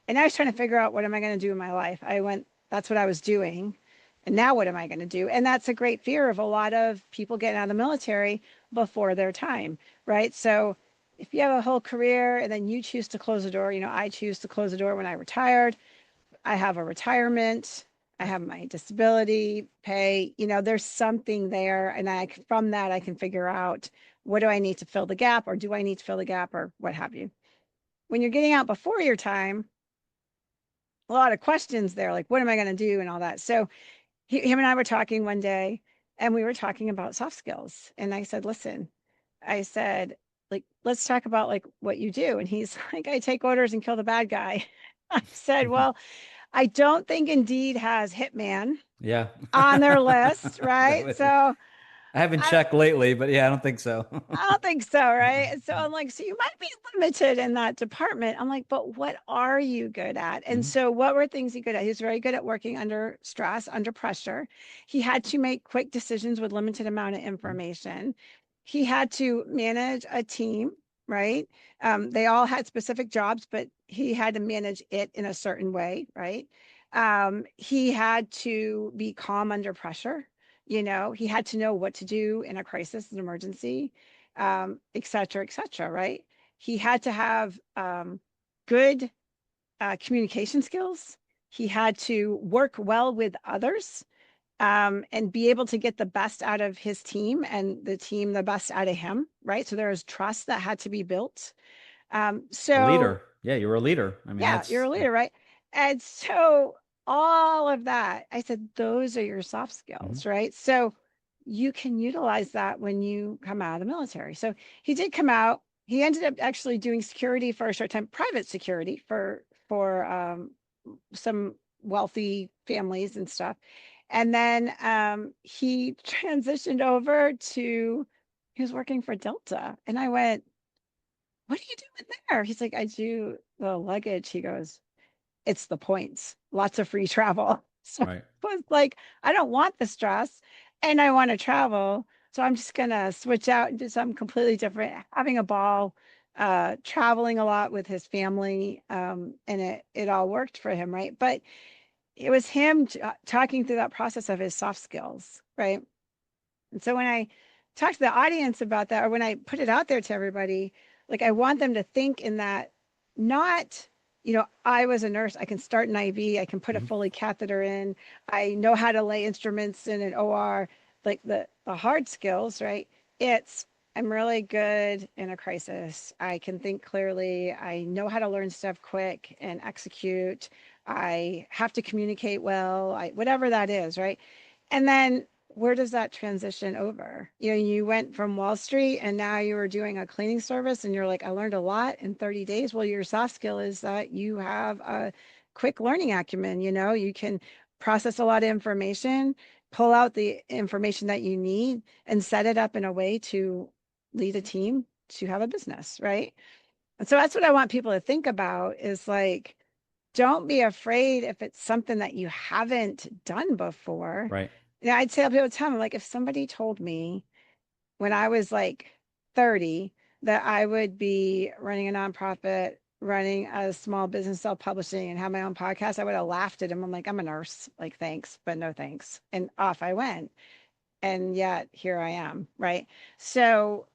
[SPEAKER 2] And I was trying to figure out, what am I going to do in my life? That's what I was doing. And now what am I going to do? And that's a great fear of a lot of people getting out of the military before their time, right? So if you have a whole career and then you choose to close the door, I choose to close the door when I retired. I have a retirement. I have my disability pay. There's something there. And from that, I can figure out, what do I need to fill the gap, or do I need to fill the gap, or what have you. When you're getting out before your time, a lot of questions there, like, what am I going to do and all that. So him and I were talking one day, and we were talking about soft skills. And I said, listen, I said, like, let's talk about like what you do. And he's like, I take orders and kill the bad guy. I said, well, I don't think Indeed has Hitman
[SPEAKER 3] Yeah.
[SPEAKER 2] on their list, right?
[SPEAKER 3] No,
[SPEAKER 2] So
[SPEAKER 3] I haven't
[SPEAKER 2] I,
[SPEAKER 3] checked lately, but yeah, I don't think so.
[SPEAKER 2] I don't think so, right? And so I'm like, so you might be limited in that department. I'm like, but what are you good at? And
[SPEAKER 3] Mhm.
[SPEAKER 2] so what were things he good at? He was very good at working under stress, under pressure. He had to make quick decisions with limited amount of
[SPEAKER 3] Mhm.
[SPEAKER 2] information. He had to manage a team, right? They all had specific jobs, but he had to manage it in a certain way, right? He had to be calm under pressure. He had to know what to do in a crisis, an emergency, et cetera, right? He had to have good communication skills. He had to work well with others, and be able to get the best out of his team and the team the best out of him, right? So there was trust that had to be built.
[SPEAKER 3] A
[SPEAKER 2] So
[SPEAKER 3] leader. Yeah, you were a leader. I mean,
[SPEAKER 2] yeah, you're a
[SPEAKER 3] that's
[SPEAKER 2] leader, right? And so all of that, I said, those are your soft
[SPEAKER 3] mhm.
[SPEAKER 2] skills, right? So you can utilize that when you come out of the military. So he did come out. He ended up actually doing security for a short time, private security for some wealthy families and stuff. And then he transitioned over to, he was working for Delta. And I went, what are you doing there? He's like, I do the luggage. He goes, it's the points, lots of free travel. So
[SPEAKER 3] Right.
[SPEAKER 2] I was like, I don't want the stress and I want to travel. So I'm just going to switch out and do something completely different, having a ball, traveling a lot with his family. And it all worked for him. Right. But it was him talking through that process of his soft skills. Right. And so when I talk to the audience about that, or when I put it out there to everybody, like, I want them to think in that, not, I was a nurse, I can start an IV, I can put a
[SPEAKER 3] Mhm.
[SPEAKER 2] Foley catheter in, I know how to lay instruments in an OR, like the hard skills, right? It's, I'm really good in a crisis. I can think clearly. I know how to learn stuff quick and execute. I have to communicate well. Whatever that is, right? And then where does that transition over? You went from Wall Street and now you were doing a cleaning service and you're like, I learned a lot in 30 days. Well, your soft skill is that you have a quick learning acumen. You can process a lot of information, pull out the information that you need and set it up in a way to lead a team to have a business, right? And so that's what I want people to think about, is like, don't be afraid if it's something that you haven't done before.
[SPEAKER 3] Right.
[SPEAKER 2] Yeah, I'd tell people all the time, like, if somebody told me when I was like 30 that I would be running a nonprofit, running a small business, self-publishing, and have my own podcast, I would have laughed at him. I'm like, I'm a nurse, like, thanks, but no thanks. And off I went. And yet here I am, right? So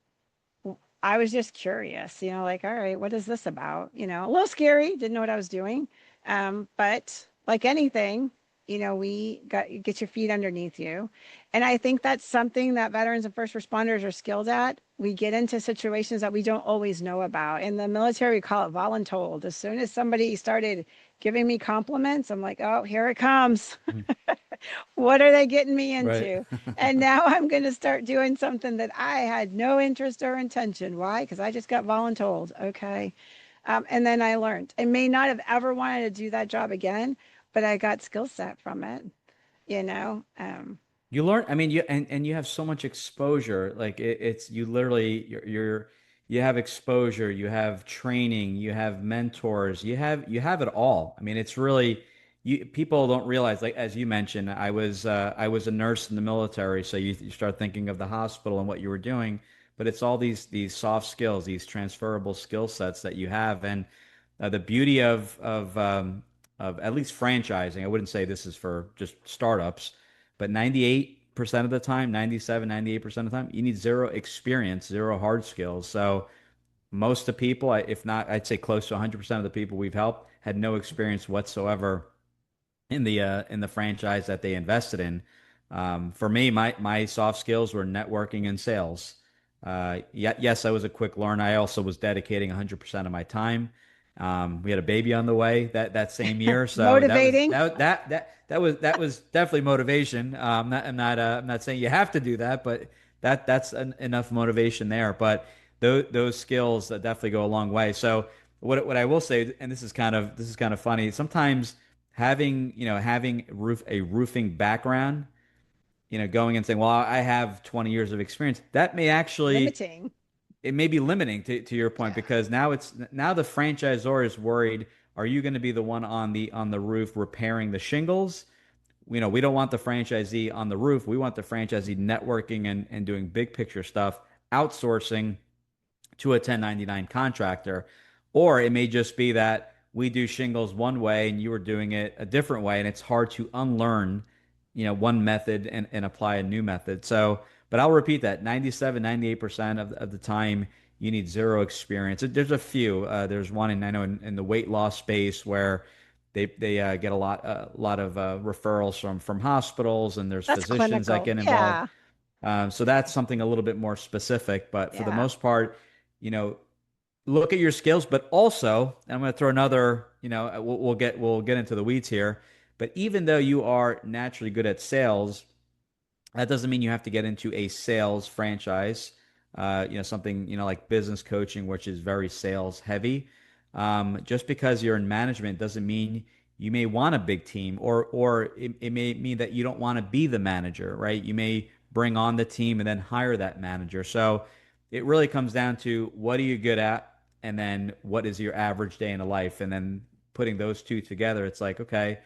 [SPEAKER 2] I was just curious, like, all right, what is this about? A little scary, didn't know what I was doing. But like anything, get your feet underneath you. And I think that's something that veterans and first responders are skilled at. We get into situations that we don't always know about. In the military, we call it voluntold. As soon as somebody started giving me compliments, I'm like, oh, here it comes. What are they getting me
[SPEAKER 3] Right.
[SPEAKER 2] into? And now I'm going to start doing something that I had no interest or intention. Why? Because I just got voluntold. Okay. And then I learned. I may not have ever wanted to do that job again, but I got skill set from it, you know.
[SPEAKER 3] You learn, I mean, and you have so much exposure. Like it's you literally you have exposure, you have training, you have mentors, you have it all. I mean, it's really you people don't realize, like as you mentioned, I was a nurse in the military, so you start thinking of the hospital and what you were doing, but it's all these soft skills, these transferable skill sets that you have, and the beauty of at least franchising. I wouldn't say this is for just startups, but 98% of the time, 97, 98% of the time, you need zero experience, zero hard skills. So most of the people, if not, I'd say close to 100% of the people we've helped had no experience whatsoever in the franchise that they invested in. For me, my soft skills were networking and sales. Yes, I was a quick learner. I also was dedicating 100% of my time. We had a baby on the way that same year, so
[SPEAKER 2] Motivating.
[SPEAKER 3] that was definitely motivation. I'm not saying you have to do that, but that's enough motivation there. But those skills that definitely go a long way. So what I will say, and this is kind of funny. Sometimes having a roofing background, going and saying, well, I have 20 years of experience, that may actually
[SPEAKER 2] Limiting.
[SPEAKER 3] it may be limiting to your point,
[SPEAKER 2] Yeah.
[SPEAKER 3] because now the franchisor is worried, are you going to be the one on the roof repairing the shingles? We don't want the franchisee on the roof. We want the franchisee networking and doing big picture stuff, outsourcing to a 1099 contractor. Or it may just be that we do shingles one way and you were doing it a different way, and it's hard to unlearn, one method and apply a new method. So, but I'll repeat that 97, 98% of the time, you need zero experience. There's a few. There's one, and I know in the weight loss space where they get a lot of referrals from hospitals, and there's
[SPEAKER 2] That's
[SPEAKER 3] physicians that
[SPEAKER 2] clinical.
[SPEAKER 3] get involved.
[SPEAKER 2] Yeah.
[SPEAKER 3] So that's something a little bit more specific. But for the
[SPEAKER 2] Yeah.
[SPEAKER 3] most part, you know, look at your skills, but also, and I'm going to throw another, we'll get into the weeds here. But even though you are naturally good at sales, that doesn't mean you have to get into a sales franchise. Something, like business coaching, which is very sales heavy. Just because you're in management doesn't mean you may want a big team, or it may mean that you don't want to be the manager, right? You may bring on the team and then hire that manager. So it really comes down to, what are you good at? And then what is your average day in a life? And then putting those two together, it's like, okay,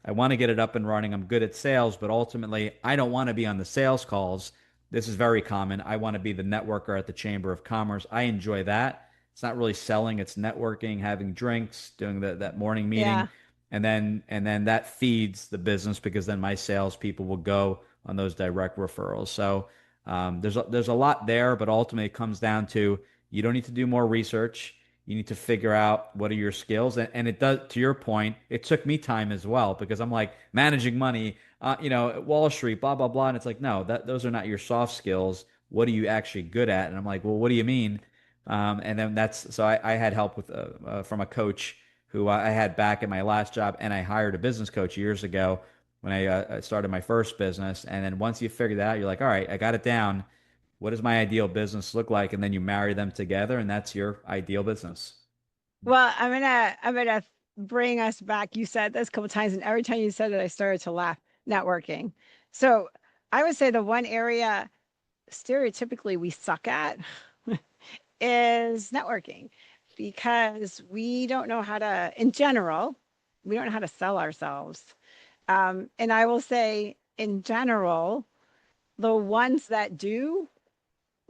[SPEAKER 3] I want to get it up and running. I'm good at sales, but ultimately, I don't want to be on the sales calls. This is very common. I want to be the networker at the Chamber of Commerce. I enjoy that. It's not really selling, it's networking, having drinks, doing that morning
[SPEAKER 2] Yeah.
[SPEAKER 3] meeting. And then that feeds the business, because then my salespeople will go on those direct referrals. So there's a lot there, but ultimately it comes down to, you don't need to do more research. You need to figure out what are your skills. And it does, to your point, it took me time as well, because I'm like managing money, at Wall Street, blah, blah, blah. And it's like, no, those are not your soft skills. What are you actually good at? And I'm like, well, what do you mean? And then so I had help from a coach who I had back at my last job, and I hired a business coach years ago when I started my first business. And then once you figure that out, you're like, all right, I got it down. What does my ideal business look like? And then you marry them together, and that's your ideal business.
[SPEAKER 2] Well, I'm gonna bring us back. You said this a couple times, and every time you said it, I started to laugh. Networking. So I would say the one area stereotypically we suck at is networking, because we don't know how to, in general, we don't know how to sell ourselves. And I will say, in general, the ones that do,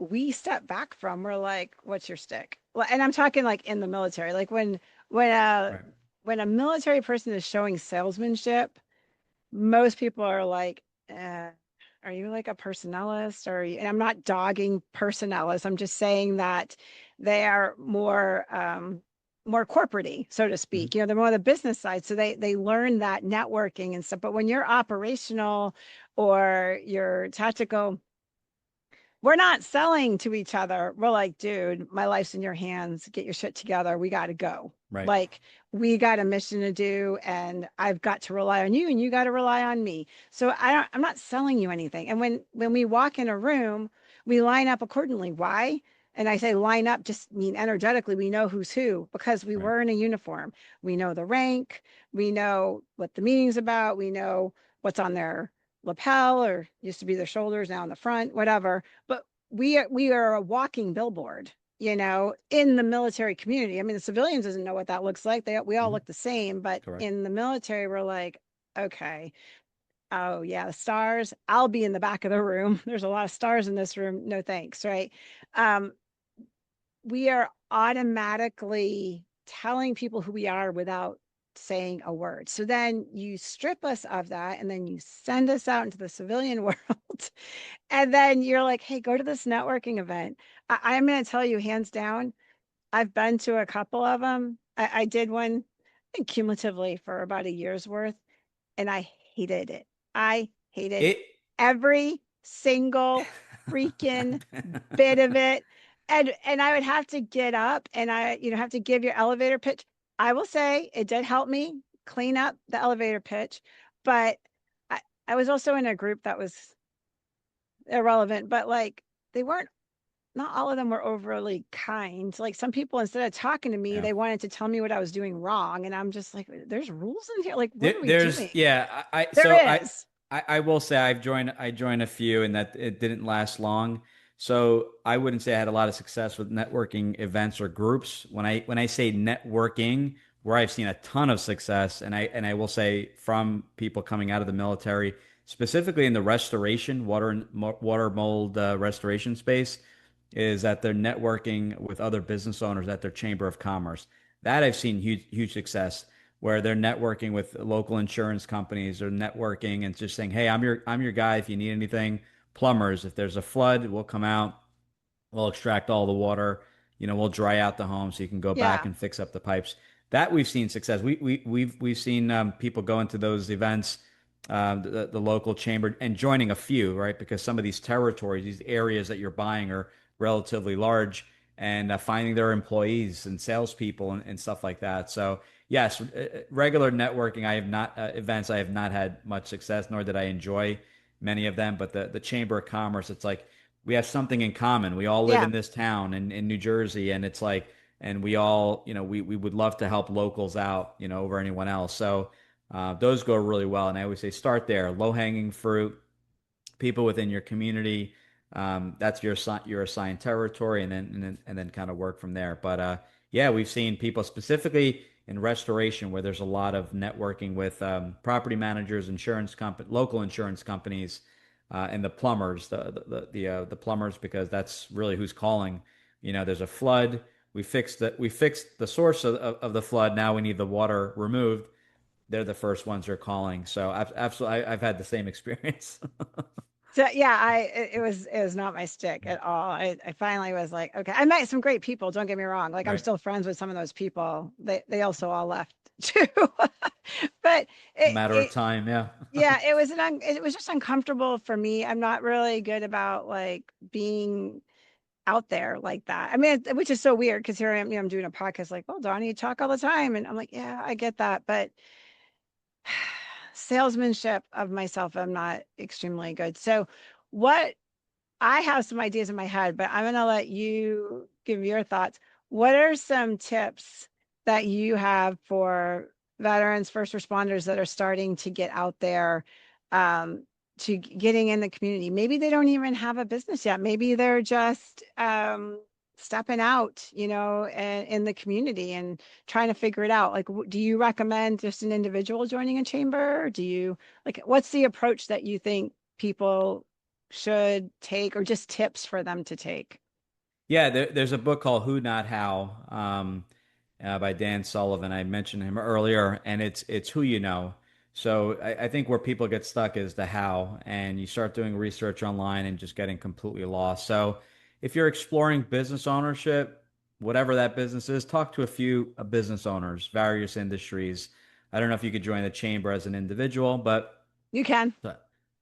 [SPEAKER 2] we step back from. We're like, "What's your stick?" Well, and I'm talking like in the military, like when a
[SPEAKER 3] Right.
[SPEAKER 2] when a military person is showing salesmanship, most people are like, are you like a personnelist? Or and I'm not dogging personnelists. I'm just saying that they are more. more corporate-y, so to
[SPEAKER 3] Mhm.
[SPEAKER 2] speak. They're more on the business side. So they learn that networking and stuff. But when you're operational or you're tactical, we're not selling to each other. We're like, dude, my life's in your hands. Get your shit together. We got to go.
[SPEAKER 3] Right.
[SPEAKER 2] Like, we got a mission to do, and I've got to rely on you, and you got to rely on me. So I'm not selling you anything. And when we walk in a room, we line up accordingly. Why? And I say line up, just mean energetically, we know who's who because we
[SPEAKER 3] Right.
[SPEAKER 2] were in a uniform. We know the rank, we know what the meeting's about, we know what's on their lapel or used to be their shoulders, now in the front, whatever. But we are a walking billboard, in the military community. I mean, the civilians doesn't know what that looks like. We all
[SPEAKER 3] Mhm.
[SPEAKER 2] look the same, but
[SPEAKER 3] Correct.
[SPEAKER 2] in the military, we're like, okay, oh yeah, the stars. I'll be in the back of the room. There's a lot of stars in this room. No thanks, right? Um, we are automatically telling people who we are without saying a word. So then you strip us of that and then you send us out into the civilian world. And then you're like, hey, go to this networking event. I'm going to tell you, hands down, I've been to a couple of them. I did one, I think, cumulatively for about a year's worth, and I hated it. I hated
[SPEAKER 3] It
[SPEAKER 2] every single freaking bit of it. And I would have to get up and have to give your elevator pitch. I will say it did help me clean up the elevator pitch, but I was also in a group that was irrelevant, but like they weren't, not all of them were overly kind. Like some people, instead of talking to me,
[SPEAKER 3] yeah.
[SPEAKER 2] they wanted to tell me what I was doing wrong. And I'm just like, there's rules in here. Like, what are we
[SPEAKER 3] There's
[SPEAKER 2] doing?
[SPEAKER 3] yeah,
[SPEAKER 2] There
[SPEAKER 3] so
[SPEAKER 2] is.
[SPEAKER 3] I will say I joined a few and that it didn't last long. So I wouldn't say I had a lot of success with networking events or groups. When I say networking, where I've seen a ton of success, and I will say from people coming out of the military, specifically in the restoration, water mold restoration space, is that they're networking with other business owners at their chamber of commerce. That I've seen huge success where they're networking with local insurance companies or networking and just saying, "Hey, I'm your guy if you need anything. Plumbers, if there's a flood, we'll come out. We'll extract all the water. We'll dry out the home so you can go back
[SPEAKER 2] Yeah.
[SPEAKER 3] and fix up the pipes." That we've seen success. We've seen people go into those events, the local chamber, and joining a few, right? Because some of these territories, these areas that you're buying are relatively large, and finding their employees and salespeople and stuff like that. So yes, regular networking, I have not events. I have not had much success, nor did I enjoy many of them. But the chamber of commerce, it's like we have something in common. We all live
[SPEAKER 2] Yeah.
[SPEAKER 3] in this town in New Jersey, and it's like, and we all, we would love to help locals out, over anyone else. So those go really well. And I always say start there, low hanging fruit, people within your community. That's your assigned territory, and then kind of work from there. But yeah, we've seen people specifically in restoration where there's a lot of networking with property managers, local insurance companies, and the plumbers, the plumbers, because that's really who's calling. There's a flood. We fixed the source of the flood. Now we need the water removed. They're the first ones who are calling. So absolutely, I've had the same experience.
[SPEAKER 2] So yeah, it was not my stick at all. I finally was like, okay. I met some great people, don't get me wrong. Like I'm
[SPEAKER 3] Right.
[SPEAKER 2] still friends with some of those people. They also all left too. But it,
[SPEAKER 3] Matter of
[SPEAKER 2] it
[SPEAKER 3] time, yeah.
[SPEAKER 2] yeah, it was just uncomfortable for me. I'm not really good about like being out there like that. I mean, which is so weird because here I am, I'm doing a podcast like, oh, Donnie, you talk all the time. And I'm like, yeah, I get that. But salesmanship of myself, I'm not extremely good. So what I have some ideas in my head, but I'm going to let you give your thoughts. What are some tips that you have for veterans, first responders that are starting to get out there, to getting in the community? Maybe they don't even have a business yet. Maybe they're just stepping out, in the community and trying to figure it out. Like, do you recommend just an individual joining a chamber? Do you like, what's the approach that you think people should take, or just tips for them to take?
[SPEAKER 3] Yeah, there's a book called Who Not How, by Dan Sullivan. I mentioned him earlier, and it's who you know. So I think where people get stuck is the how, and you start doing research online and just getting completely lost. So if you're exploring business ownership, whatever that business is, talk to a few business owners, various industries. I don't know if you could join the chamber as an individual, but
[SPEAKER 2] You can.
[SPEAKER 3] oh,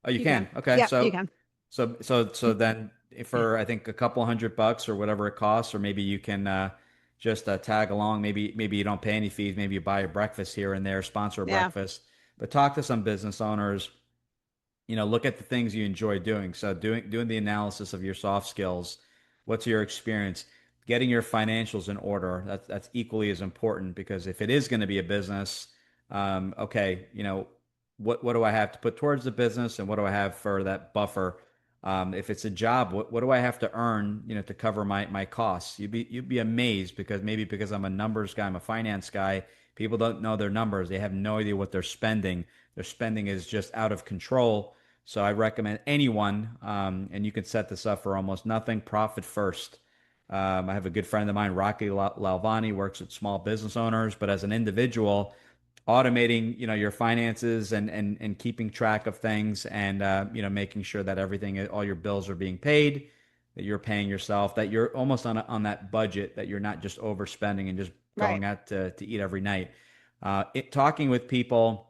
[SPEAKER 3] you
[SPEAKER 2] You can.
[SPEAKER 3] can. Okay,
[SPEAKER 2] Yep, you can.
[SPEAKER 3] so then for I think a couple $100 or whatever it costs, or maybe you can just tag along. Maybe you don't pay any fees. Maybe you buy a breakfast here and there, sponsor a
[SPEAKER 2] Yeah.
[SPEAKER 3] breakfast. But talk to some business owners, look at the things you enjoy doing. So doing the analysis of your soft skills. What's your experience? Getting your financials in order. That's equally as important, because if it is going to be a business, okay, what do I have to put towards the business, and what do I have for that buffer? If it's a job, what do I have to earn, to cover my costs? You'd be amazed, because I'm a numbers guy, I'm a finance guy. People don't know their numbers. They have no idea what they're spending. Their spending is just out of control. So I recommend anyone, and you can set this up for almost nothing, profit first. I have a good friend of mine, Rocky Lalvani, works with small business owners, but as an individual, automating, your finances and keeping track of things, and making sure that all your bills are being paid, that you're paying yourself, that you're almost on that budget, that you're not just overspending and just
[SPEAKER 2] Right.
[SPEAKER 3] going out to eat every night. Talking with people,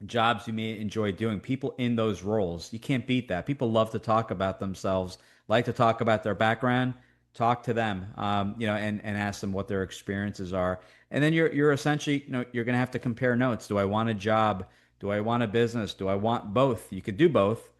[SPEAKER 3] jobs you may enjoy doing, people in those roles. You can't beat that. People love to talk about themselves, like to talk about their background. Talk to them, and ask them what their experiences are. And then you're essentially, you're going to have to compare notes. Do I want a job? Do I want a business? Do I want both? You could do both.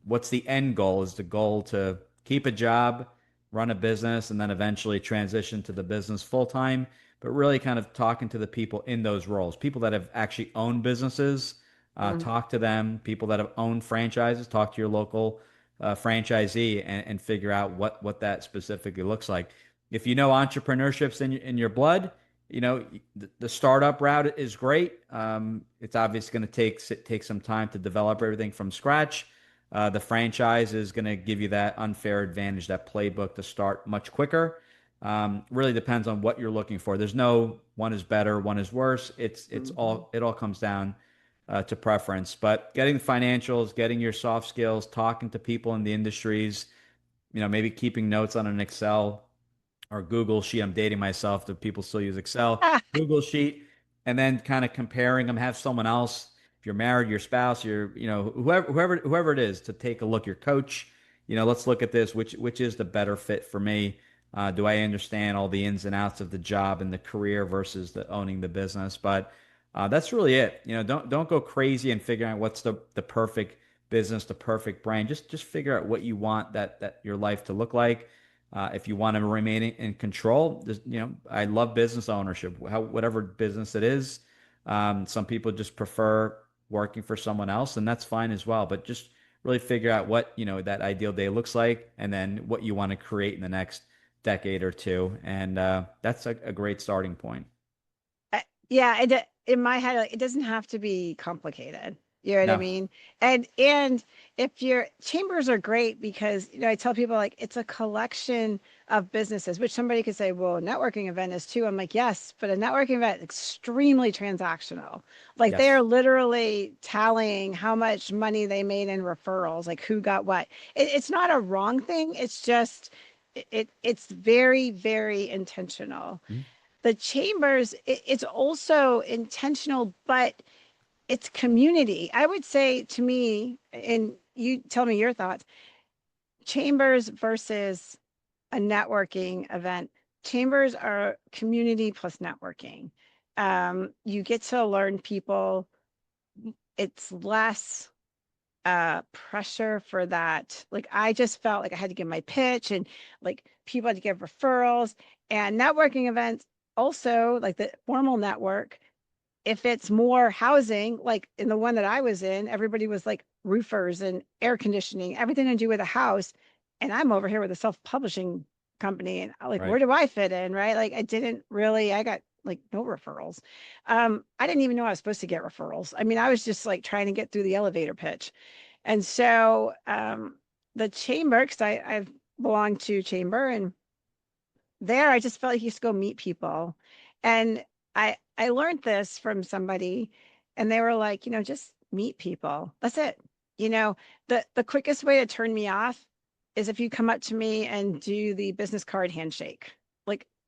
[SPEAKER 3] What's the end goal? Is the goal to keep a job, run a business, and then eventually transition to the business full time? But really kind of talking to the people in those roles, people that have actually owned businesses,
[SPEAKER 2] Mm.
[SPEAKER 3] talk to them. People that have owned franchises, talk to your local franchisee, and figure out what that specifically looks like. If you know entrepreneurship's in your blood, the startup route is great. It's obviously going to take some time to develop everything from scratch. The franchise is going to give you that unfair advantage, that playbook to start much quicker. Really depends on what you're looking for. There's no one is better, one is worse. It all comes down to preference. But getting the financials, getting your soft skills, talking to people in the industries, maybe keeping notes on an Excel or Google Sheet. I'm dating myself. Do people still use Excel?
[SPEAKER 2] Ah,
[SPEAKER 3] Google Sheet, and then kind of comparing them. Have someone else, if you're married, your spouse, whoever it is, to take a look. Your coach, let's look at this. Which is the better fit for me? Do I understand all the ins and outs of the job and the career versus the owning the business? But that's really it. Don't go crazy and figuring out what's the perfect business, the perfect brand. Just figure out what you want that your life to look like. If you want to remain in control, I love business ownership. Whatever business it is, some people just prefer working for someone else, and that's fine as well. But just really figure out what that ideal day looks like, and then what you want to create in the next decade or two, and that's a great starting point.
[SPEAKER 2] yeah, in my head, like, it doesn't have to be complicated. You know what I
[SPEAKER 3] No.
[SPEAKER 2] mean? And if your chambers are great, because I tell people, like, it's a collection of businesses, which somebody could say, well, a networking event is too. I'm like, yes, but a networking event extremely transactional. Like, they are
[SPEAKER 3] Yes.
[SPEAKER 2] literally tallying how much money they made in referrals, like who got what. It's not a wrong thing. It's just it's very, very intentional.
[SPEAKER 3] Mhm.
[SPEAKER 2] The chambers, it's also intentional, but it's community. I would say, to me, and you tell me your thoughts, chambers versus a networking event. Chambers are community plus networking. You get to learn people. It's less pressure for that. Like, I just felt like I had to give my pitch, and like people had to give referrals. And networking events, also like the formal network, if it's more housing, like in the one that I was in, everybody was like roofers and air conditioning, everything to do with a house. And I'm over here with a self-publishing company. And like, where
[SPEAKER 3] Right.
[SPEAKER 2] do I fit in? Right. Like, I got like no referrals. I didn't even know I was supposed to get referrals. I mean, I was just like trying to get through the elevator pitch. And so the chamber, because I've belonged to chamber, and there I just felt like you used to go meet people. And I learned this from somebody, and they were like, just meet people. That's it. The quickest way to turn me off is if you come up to me and do the business card handshake.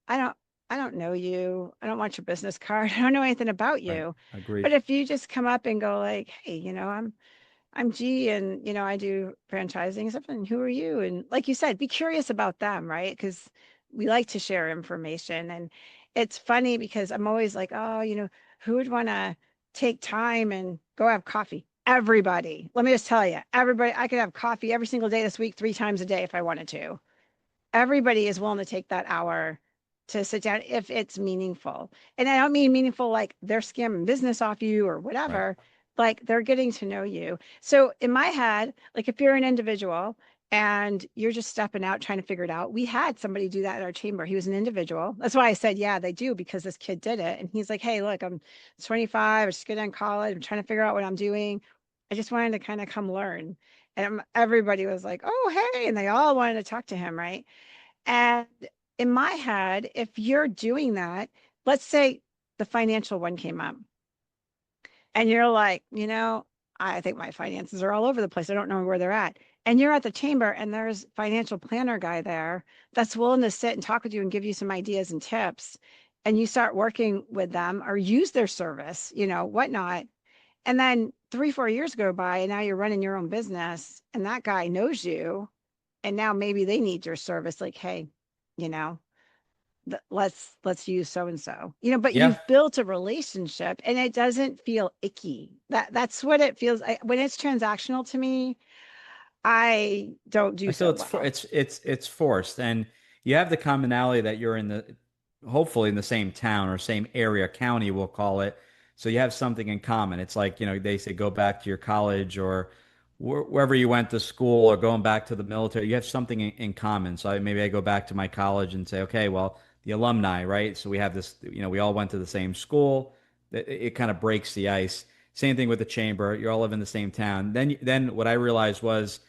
[SPEAKER 2] I don't I don't know you. I don't want your business card. I don't know anything about
[SPEAKER 3] Right.
[SPEAKER 2] you. But
[SPEAKER 3] Agreed.
[SPEAKER 2] if you just come up and go like, hey, I'm G and I do franchising and stuff. And who are you? And like you said, be curious about them, right? Because we like to share information. And it's funny because I'm always like, oh, who would want to take time and go have coffee? Everybody. Let me just tell you, everybody, I could have coffee every single day this week, 3 times a day if I wanted to. Everybody is willing to take that hour to sit down if it's meaningful. And I don't mean meaningful like they're scamming business off you or
[SPEAKER 3] Right.
[SPEAKER 2] whatever, like they're getting to know you. So in my head, like if you're an individual and you're just stepping out trying to figure it out, we had somebody do that at our chamber. He was an individual. That's why I said, yeah, they do, because this kid did it. And he's like, hey, look, I'm 25, I just get in college, I'm trying to figure out what I'm doing. I just wanted to kind of come learn. And everybody was like, oh, hey. And they all wanted to talk to him, right? And in my head, if you're doing that, let's say the financial one came up and you're like, I think my finances are all over the place. I don't know where they're at. And you're at the chamber and there's financial planner guy there that's willing to sit and talk with you and give you some ideas and tips. And you start working with them or use their service, whatnot. And then 3, 4 years go by and now you're running your own business and that guy knows you. And now maybe they need your service. Like, hey, you know, let's use so and so. But
[SPEAKER 3] Yeah.
[SPEAKER 2] you've built a relationship and it doesn't feel icky. That's what it feels like when it's transactional to me. I don't
[SPEAKER 3] I
[SPEAKER 2] do
[SPEAKER 3] feel
[SPEAKER 2] so
[SPEAKER 3] it's
[SPEAKER 2] well.
[SPEAKER 3] it's forced, and you have the commonality that you're in the hopefully in the same town or same area, county, we'll call it. So you have something in common. It's like, they say go back to your college or wherever you went to school or going back to the military. You have something in common. So maybe I go back to my college and say, okay, well, the alumni, right? So we have this, we all went to the same school. It kind of breaks the ice. Same thing with the chamber. You all live in the same town. Then what I realized was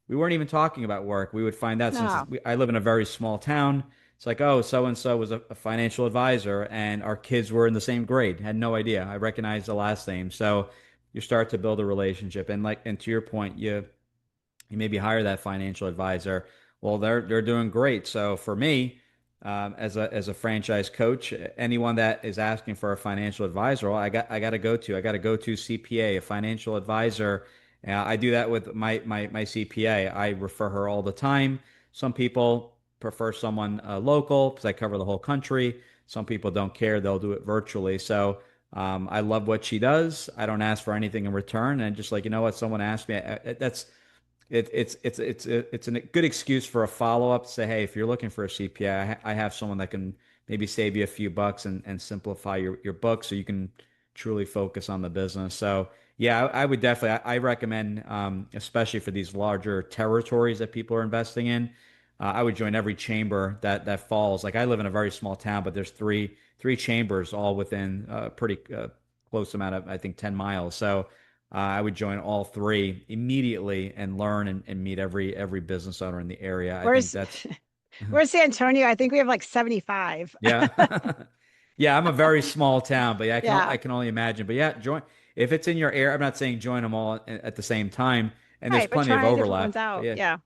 [SPEAKER 3] we weren't even talking about work. We would find out since
[SPEAKER 2] No,
[SPEAKER 3] I live in a very small town. It's like, oh, so and so was a financial advisor, and our kids were in the same grade. Had no idea. I recognized the last name. So you start to build a relationship, and to your point, you maybe hire that financial advisor. Well, they're doing great. So for me, as a franchise coach, anyone that is asking for a financial advisor, well, I got to go to CPA, a financial advisor. I do that with my CPA. I refer her all the time. Some people prefer someone local because I cover the whole country. Some people don't care; they'll do it virtually. So I love what she does. I don't ask for anything in return, and just like what, someone asked me, that's it's a good excuse for a follow up to say, hey, if you're looking for a CPA, I have someone that can maybe save you a few bucks and simplify your book so you can truly focus on the business. So yeah, I would definitely, I recommend, especially for these larger territories that people are investing in, I would join every chamber that falls. Like I live in a very small town, but there's three chambers all within a pretty close amount of, I think, 10 miles. So I would join all three immediately and learn and meet every business owner in the area. I think
[SPEAKER 2] where's
[SPEAKER 3] that's
[SPEAKER 2] where's San Antonio? I think we have like 75.
[SPEAKER 3] yeah. Yeah, I'm a very small town, but yeah, I
[SPEAKER 2] Yeah,
[SPEAKER 3] can only imagine. But yeah, join if it's in your area. I'm not saying join them all at the same time, and there's
[SPEAKER 2] right. But
[SPEAKER 3] plenty of
[SPEAKER 2] trying different ones
[SPEAKER 3] overlap. But
[SPEAKER 2] out.
[SPEAKER 3] yeah,
[SPEAKER 2] Yeah.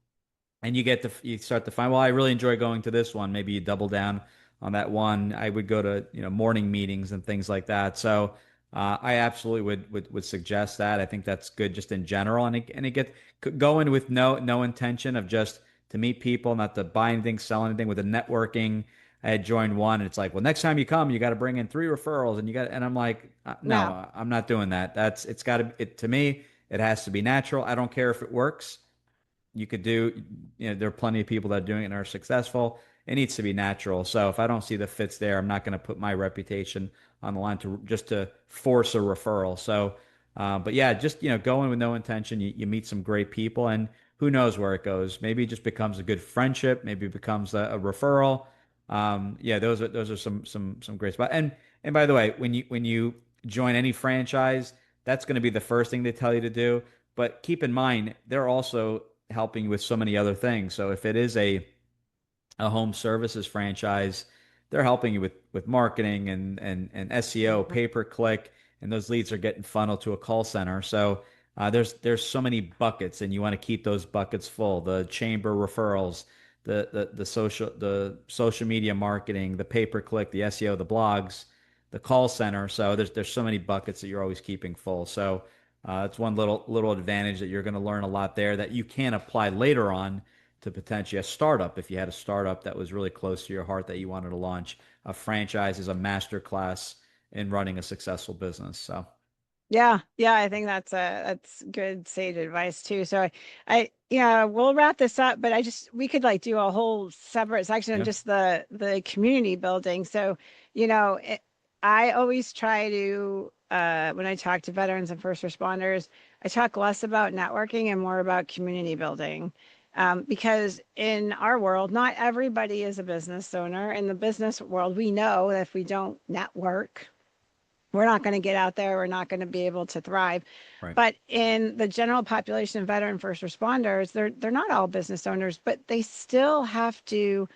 [SPEAKER 3] and you start to find, well, I really enjoy going to this one. Maybe you double down on that one. I would go to morning meetings and things like that. So I absolutely would suggest that. I think that's good just in general, and it get go in with no intention of just to meet people, not to buy anything, sell anything. With the networking, I had joined one, and it's like, well, next time you come, you got to bring in 3 referrals, and I'm like,
[SPEAKER 2] No.
[SPEAKER 3] no, I'm not doing that. It's got to it to me. It has to be natural. I don't care if it works. You could do, there are plenty of people that are doing it and are successful. It needs to be natural. So if I don't see the fits there, I'm not going to put my reputation on the line to force a referral. So, but yeah, just, go in with no intention. You meet some great people, and who knows where it goes. Maybe it just becomes a good friendship. Maybe it becomes a referral. Yeah, those are some great spots. And by the way, when you join any franchise, that's going to be the first thing they tell you to do. But keep in mind, they're also helping you with so many other things. So if it is a home services franchise, they're helping you with marketing and SEO,
[SPEAKER 2] Mhm.
[SPEAKER 3] pay per click, and those leads are getting funneled to a call center. So there's so many buckets, and you want to keep those buckets full. The chamber referrals, the social media marketing, the pay-per-click, the SEO, the blogs, the call center. So there's so many buckets that you're always keeping full. So it's one little advantage that you're going to learn a lot there that you can apply later on to potentially a startup. If you had a startup that was really close to your heart that you wanted to launch, a franchise is a master class in running a successful business. So
[SPEAKER 2] Yeah, yeah, I think that's good sage advice too. So yeah, we'll wrap this up, but we could like do a whole separate section on
[SPEAKER 3] yeah,
[SPEAKER 2] just the community building. So, you know, I always try to when I talk to veterans and first responders, I talk less about networking and more about community building. Because in our world, not everybody is a business owner. In the business world, we know that if we don't network, we're not going to get out there. We're not going to be able to thrive.
[SPEAKER 3] right.
[SPEAKER 2] But in the general population of veteran first responders, they're not all business owners, but they still have to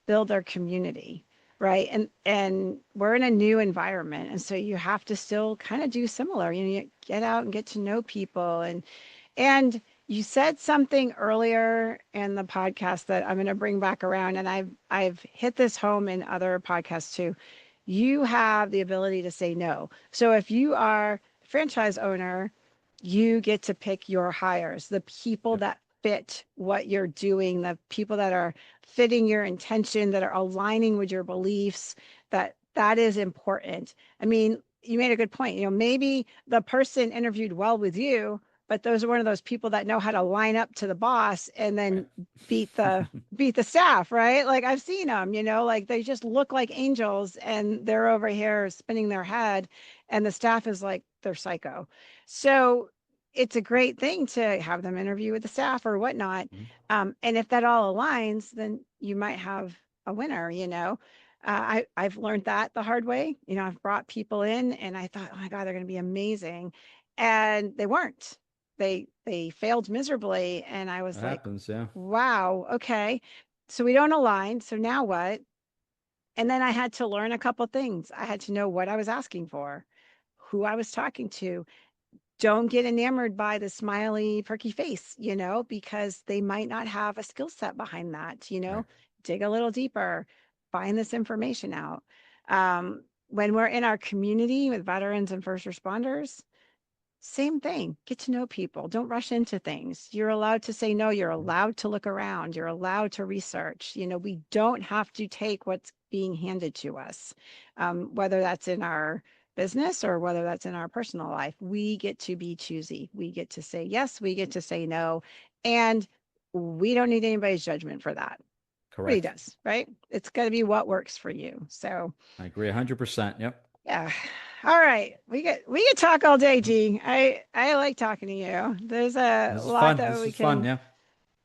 [SPEAKER 2] build their community, right? And we're in a new environment, and so you have to still kind of do similar. You get out and get to know people, and you said something earlier in the podcast that I'm going to bring back around, and I've hit this home in other podcasts too. You have the ability to say no. So if you are a franchise owner, you get to pick your hires, the people
[SPEAKER 3] Yep.
[SPEAKER 2] that fit what you're doing, the people that are fitting your intention, that are aligning with your beliefs, that is important. I mean, you made a good point. Maybe the person interviewed well with you, but those are one of those people that know how to line up to the boss and
[SPEAKER 3] Right.
[SPEAKER 2] then beat the beat the staff, right? Like I've seen them, like they just look like angels and they're over here spinning their head and the staff is like they're psycho. So it's a great thing to have them interview with the staff or whatnot.
[SPEAKER 3] Mhm.
[SPEAKER 2] And if that all aligns, then you might have a winner. I've learned that the hard way. I've brought people in and I thought, oh my God, they're going to be amazing. And they weren't. They failed miserably. And I
[SPEAKER 3] It
[SPEAKER 2] was like,
[SPEAKER 3] happens. Yeah.
[SPEAKER 2] wow, okay. So we don't align. So now what? And then I had to learn a couple things. I had to know what I was asking for, who I was talking to. Don't get enamored by the smiley, perky face, because they might not have a skill set behind that,
[SPEAKER 3] Right.
[SPEAKER 2] dig a little deeper, find this information out. When we're in our community with veterans and first responders, same thing. Get to know people. Don't rush into things. You're allowed to say no. You're
[SPEAKER 3] Mhm.
[SPEAKER 2] allowed to look around. You're allowed to research. We don't have to take what's being handed to us, whether that's in our business or whether that's in our personal life. We get to be choosy. We get to say yes. We get to say no. And we don't need anybody's judgment for that. Nobody
[SPEAKER 3] Correct.
[SPEAKER 2] does, right? It's got to be what works for you. So,
[SPEAKER 3] I agree 100%. Yep.
[SPEAKER 2] yeah. All right. We could talk all day, G. I like talking to you. There's a
[SPEAKER 3] This is
[SPEAKER 2] lot
[SPEAKER 3] fun.
[SPEAKER 2] that
[SPEAKER 3] This
[SPEAKER 2] we
[SPEAKER 3] is fun.
[SPEAKER 2] can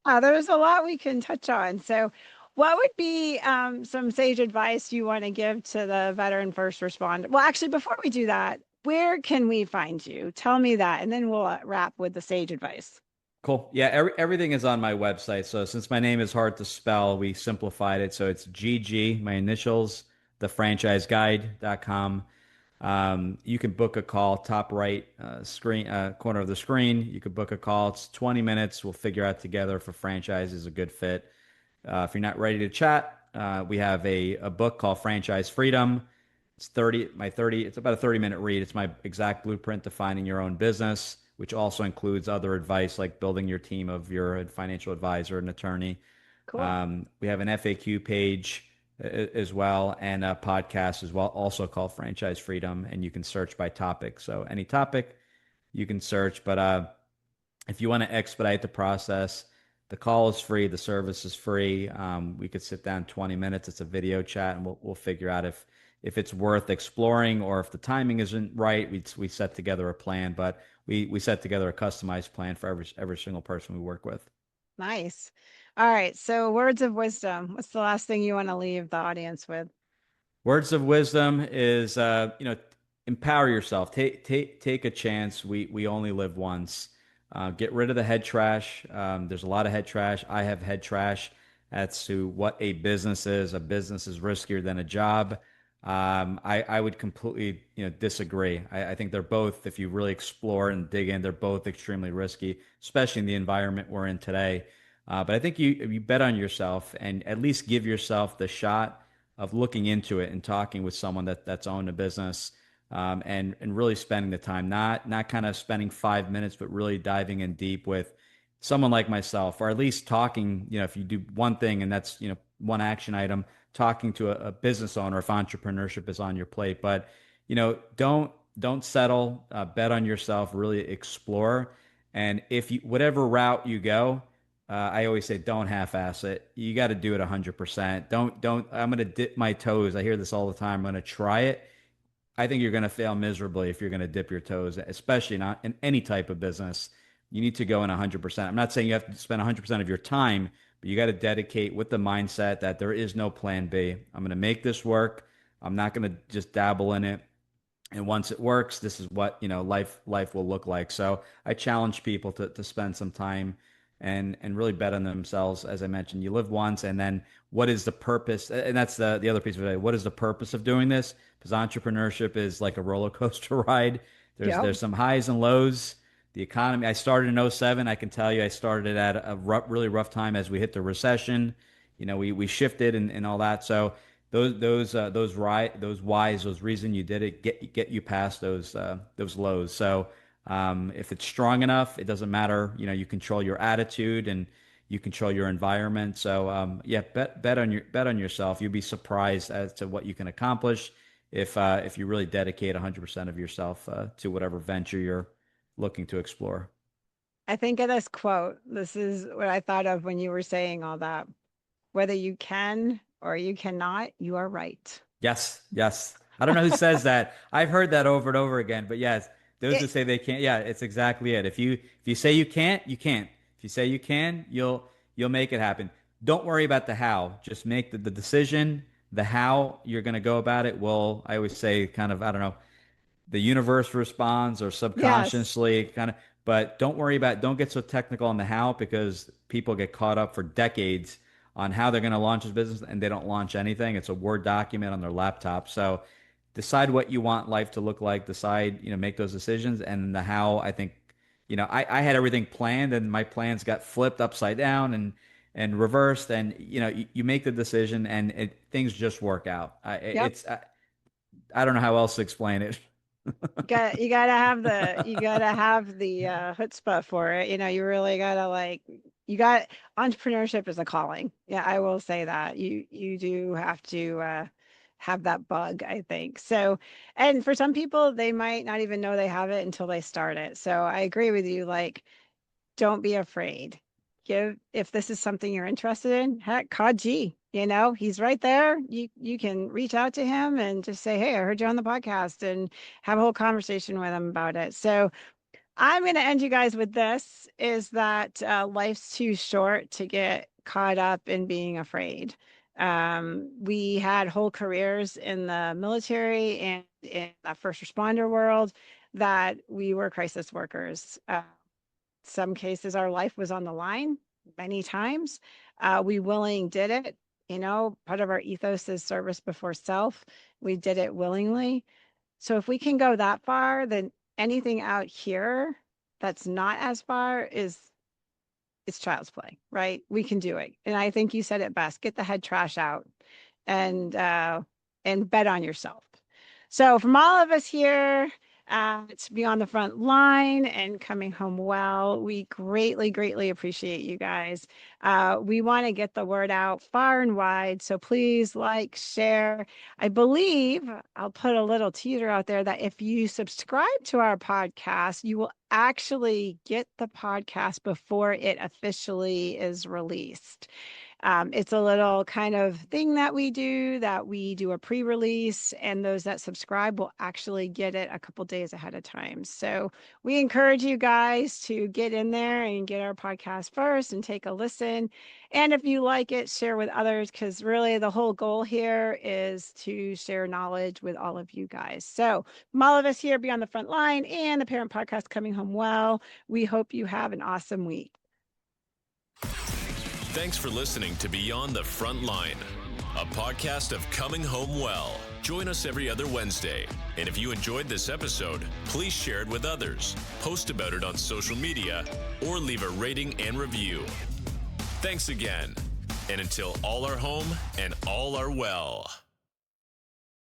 [SPEAKER 3] Yeah.
[SPEAKER 2] there's a lot we can touch on. So what would be some sage advice you want to give to the veteran first responder? Well, actually, before we do that, where can we find you? Tell me that, and then we'll wrap with the sage advice.
[SPEAKER 3] Cool. Yeah, everything is on my website. So since my name is hard to spell, we simplified it. So it's GG, my initials, thefranchiseguide.com. You can book a call, top right screen corner of the screen. You could book a call. It's 20 minutes. We'll figure out together if a franchise is a good fit. If you're not ready to chat, we have a book called Franchise Freedom. It's about a 30-minute read. It's my exact blueprint to finding your own business, which also includes other advice like building your team of your financial advisor and attorney.
[SPEAKER 2] Cool.
[SPEAKER 3] We have an FAQ page as well and a podcast as well, also called Franchise Freedom, and you can search by topic. So any topic you can search, but if you want to expedite the process, the call is free, the service is free. We could sit down 20 minutes. It's a video chat, and we'll figure out if it's worth exploring or if the timing isn't right. We set together a plan, but we set together a customized plan for every single person we work with.
[SPEAKER 2] Nice. All right. So words of wisdom. What's the last thing you want to leave the audience with?
[SPEAKER 3] Words of wisdom is empower yourself. Take a chance. We only live once. Get rid of the head trash. There's a lot of head trash. I have head trash as to what a business is. A business is riskier than a job. I would completely disagree. I think they're both, if you really explore and dig in, they're both extremely risky, especially in the environment we're in today. But I think you bet on yourself and at least give yourself the shot of looking into it and talking with someone that's owned a business, and really spending the time, not kind of spending 5 minutes, but really diving in deep with someone like myself, or at least talking, if you do one thing and that's, one action item, talking to a business owner if entrepreneurship is on your plate. But, don't settle, bet on yourself, really explore. And if you, whatever route you go, I always say don't half-ass it. You got to do it 100%. Don't, I'm going to dip my toes. I hear this all the time. I'm going to try it. I think you're going to fail miserably if you're going to dip your toes, especially not in any type of business. You need to go in 100%. I'm not saying you have to spend 100% of your time, but you got to dedicate with the mindset that there is no plan B. I'm going to make this work. I'm not going to just dabble in it. And once it works, this is what, life will look like. So I challenge people to spend some time and really bet on themselves. As I mentioned, you live once, and then what is the purpose? And that's the other piece of it. What is the purpose of doing this? Because entrepreneurship is like a roller coaster ride. There's some highs and lows. The economy, I started in '07. I can tell you, I started at a really rough time as we hit the recession. We shifted and all that. So those whys, those reasons you did it, get you past those lows. So if it's strong enough, it doesn't matter. You control your attitude and you control your environment. So bet on yourself. You'll be surprised as to what you can accomplish if you really dedicate 100% of yourself to whatever venture you're looking to explore.
[SPEAKER 2] I think of this quote. This is what I thought of when you were saying all that. Whether you can or you cannot, you are right.
[SPEAKER 3] Yes. I don't know who says that. I've heard that over and over again, but yes, those who say they can't, yeah, it's exactly it. If you say you can't, you can't. If you say you can, you'll make it happen. Don't worry about the how. Just make the decision. The how you're going to go about it will, I always say, kind of, I don't know, the universe responds or subconsciously kind of, but don't get so technical on the how, because people get caught up for decades on how they're going to launch this business and they don't launch anything. It's a Word document on their laptop. So decide what you want life to look like, make those decisions. And the how, I think, I had everything planned and my plans got flipped upside down and reversed, and you make the decision and things just work out. I don't know how else to explain it.
[SPEAKER 2] You gotta have the chutzpah for it. You really gotta entrepreneurship is a calling. Yeah, I will say that you do have to have that bug, I think. So, and for some people, they might not even know they have it until they start it. So I agree with you. Don't be afraid. If this is something you're interested in, heck, call G. He's right there. You can reach out to him and just say, hey, I heard you on the podcast, and have a whole conversation with him about it. So I'm going to end you guys with this, is that life's too short to get caught up in being afraid. We had whole careers in the military and in the first responder world that we were crisis workers. Some cases our life was on the line many times. We willing did it. Part of our ethos is service before self. We did it willingly. So if we can go that far, then anything out here that's not as far it's child's play, right? We can do it. And I think you said it best. Get the head trash out and bet on yourself. So from all of us here, to be on the front line and coming home well, we greatly, greatly appreciate you guys. We want to get the word out far and wide. So please share. I believe I'll put a little teaser out there that if you subscribe to our podcast, you will actually get the podcast before it officially is released. It's a little kind of thing that we do a pre-release, and those that subscribe will actually get it a couple days ahead of time. So we encourage you guys to get in there and get our podcast first and take a listen. And if you like it, share with others, because really the whole goal here is to share knowledge with all of you guys. So from all of us here, Beyond the Front Line and the Parent Podcast Coming Home Well, we hope you have an awesome week.
[SPEAKER 1] Thanks for listening to Beyond the Front Line, a podcast of Coming Home Well. Join us every other Wednesday. And if you enjoyed this episode, please share it with others, post about it on social media, or leave a rating and review. Thanks again. And until all are home and all are well.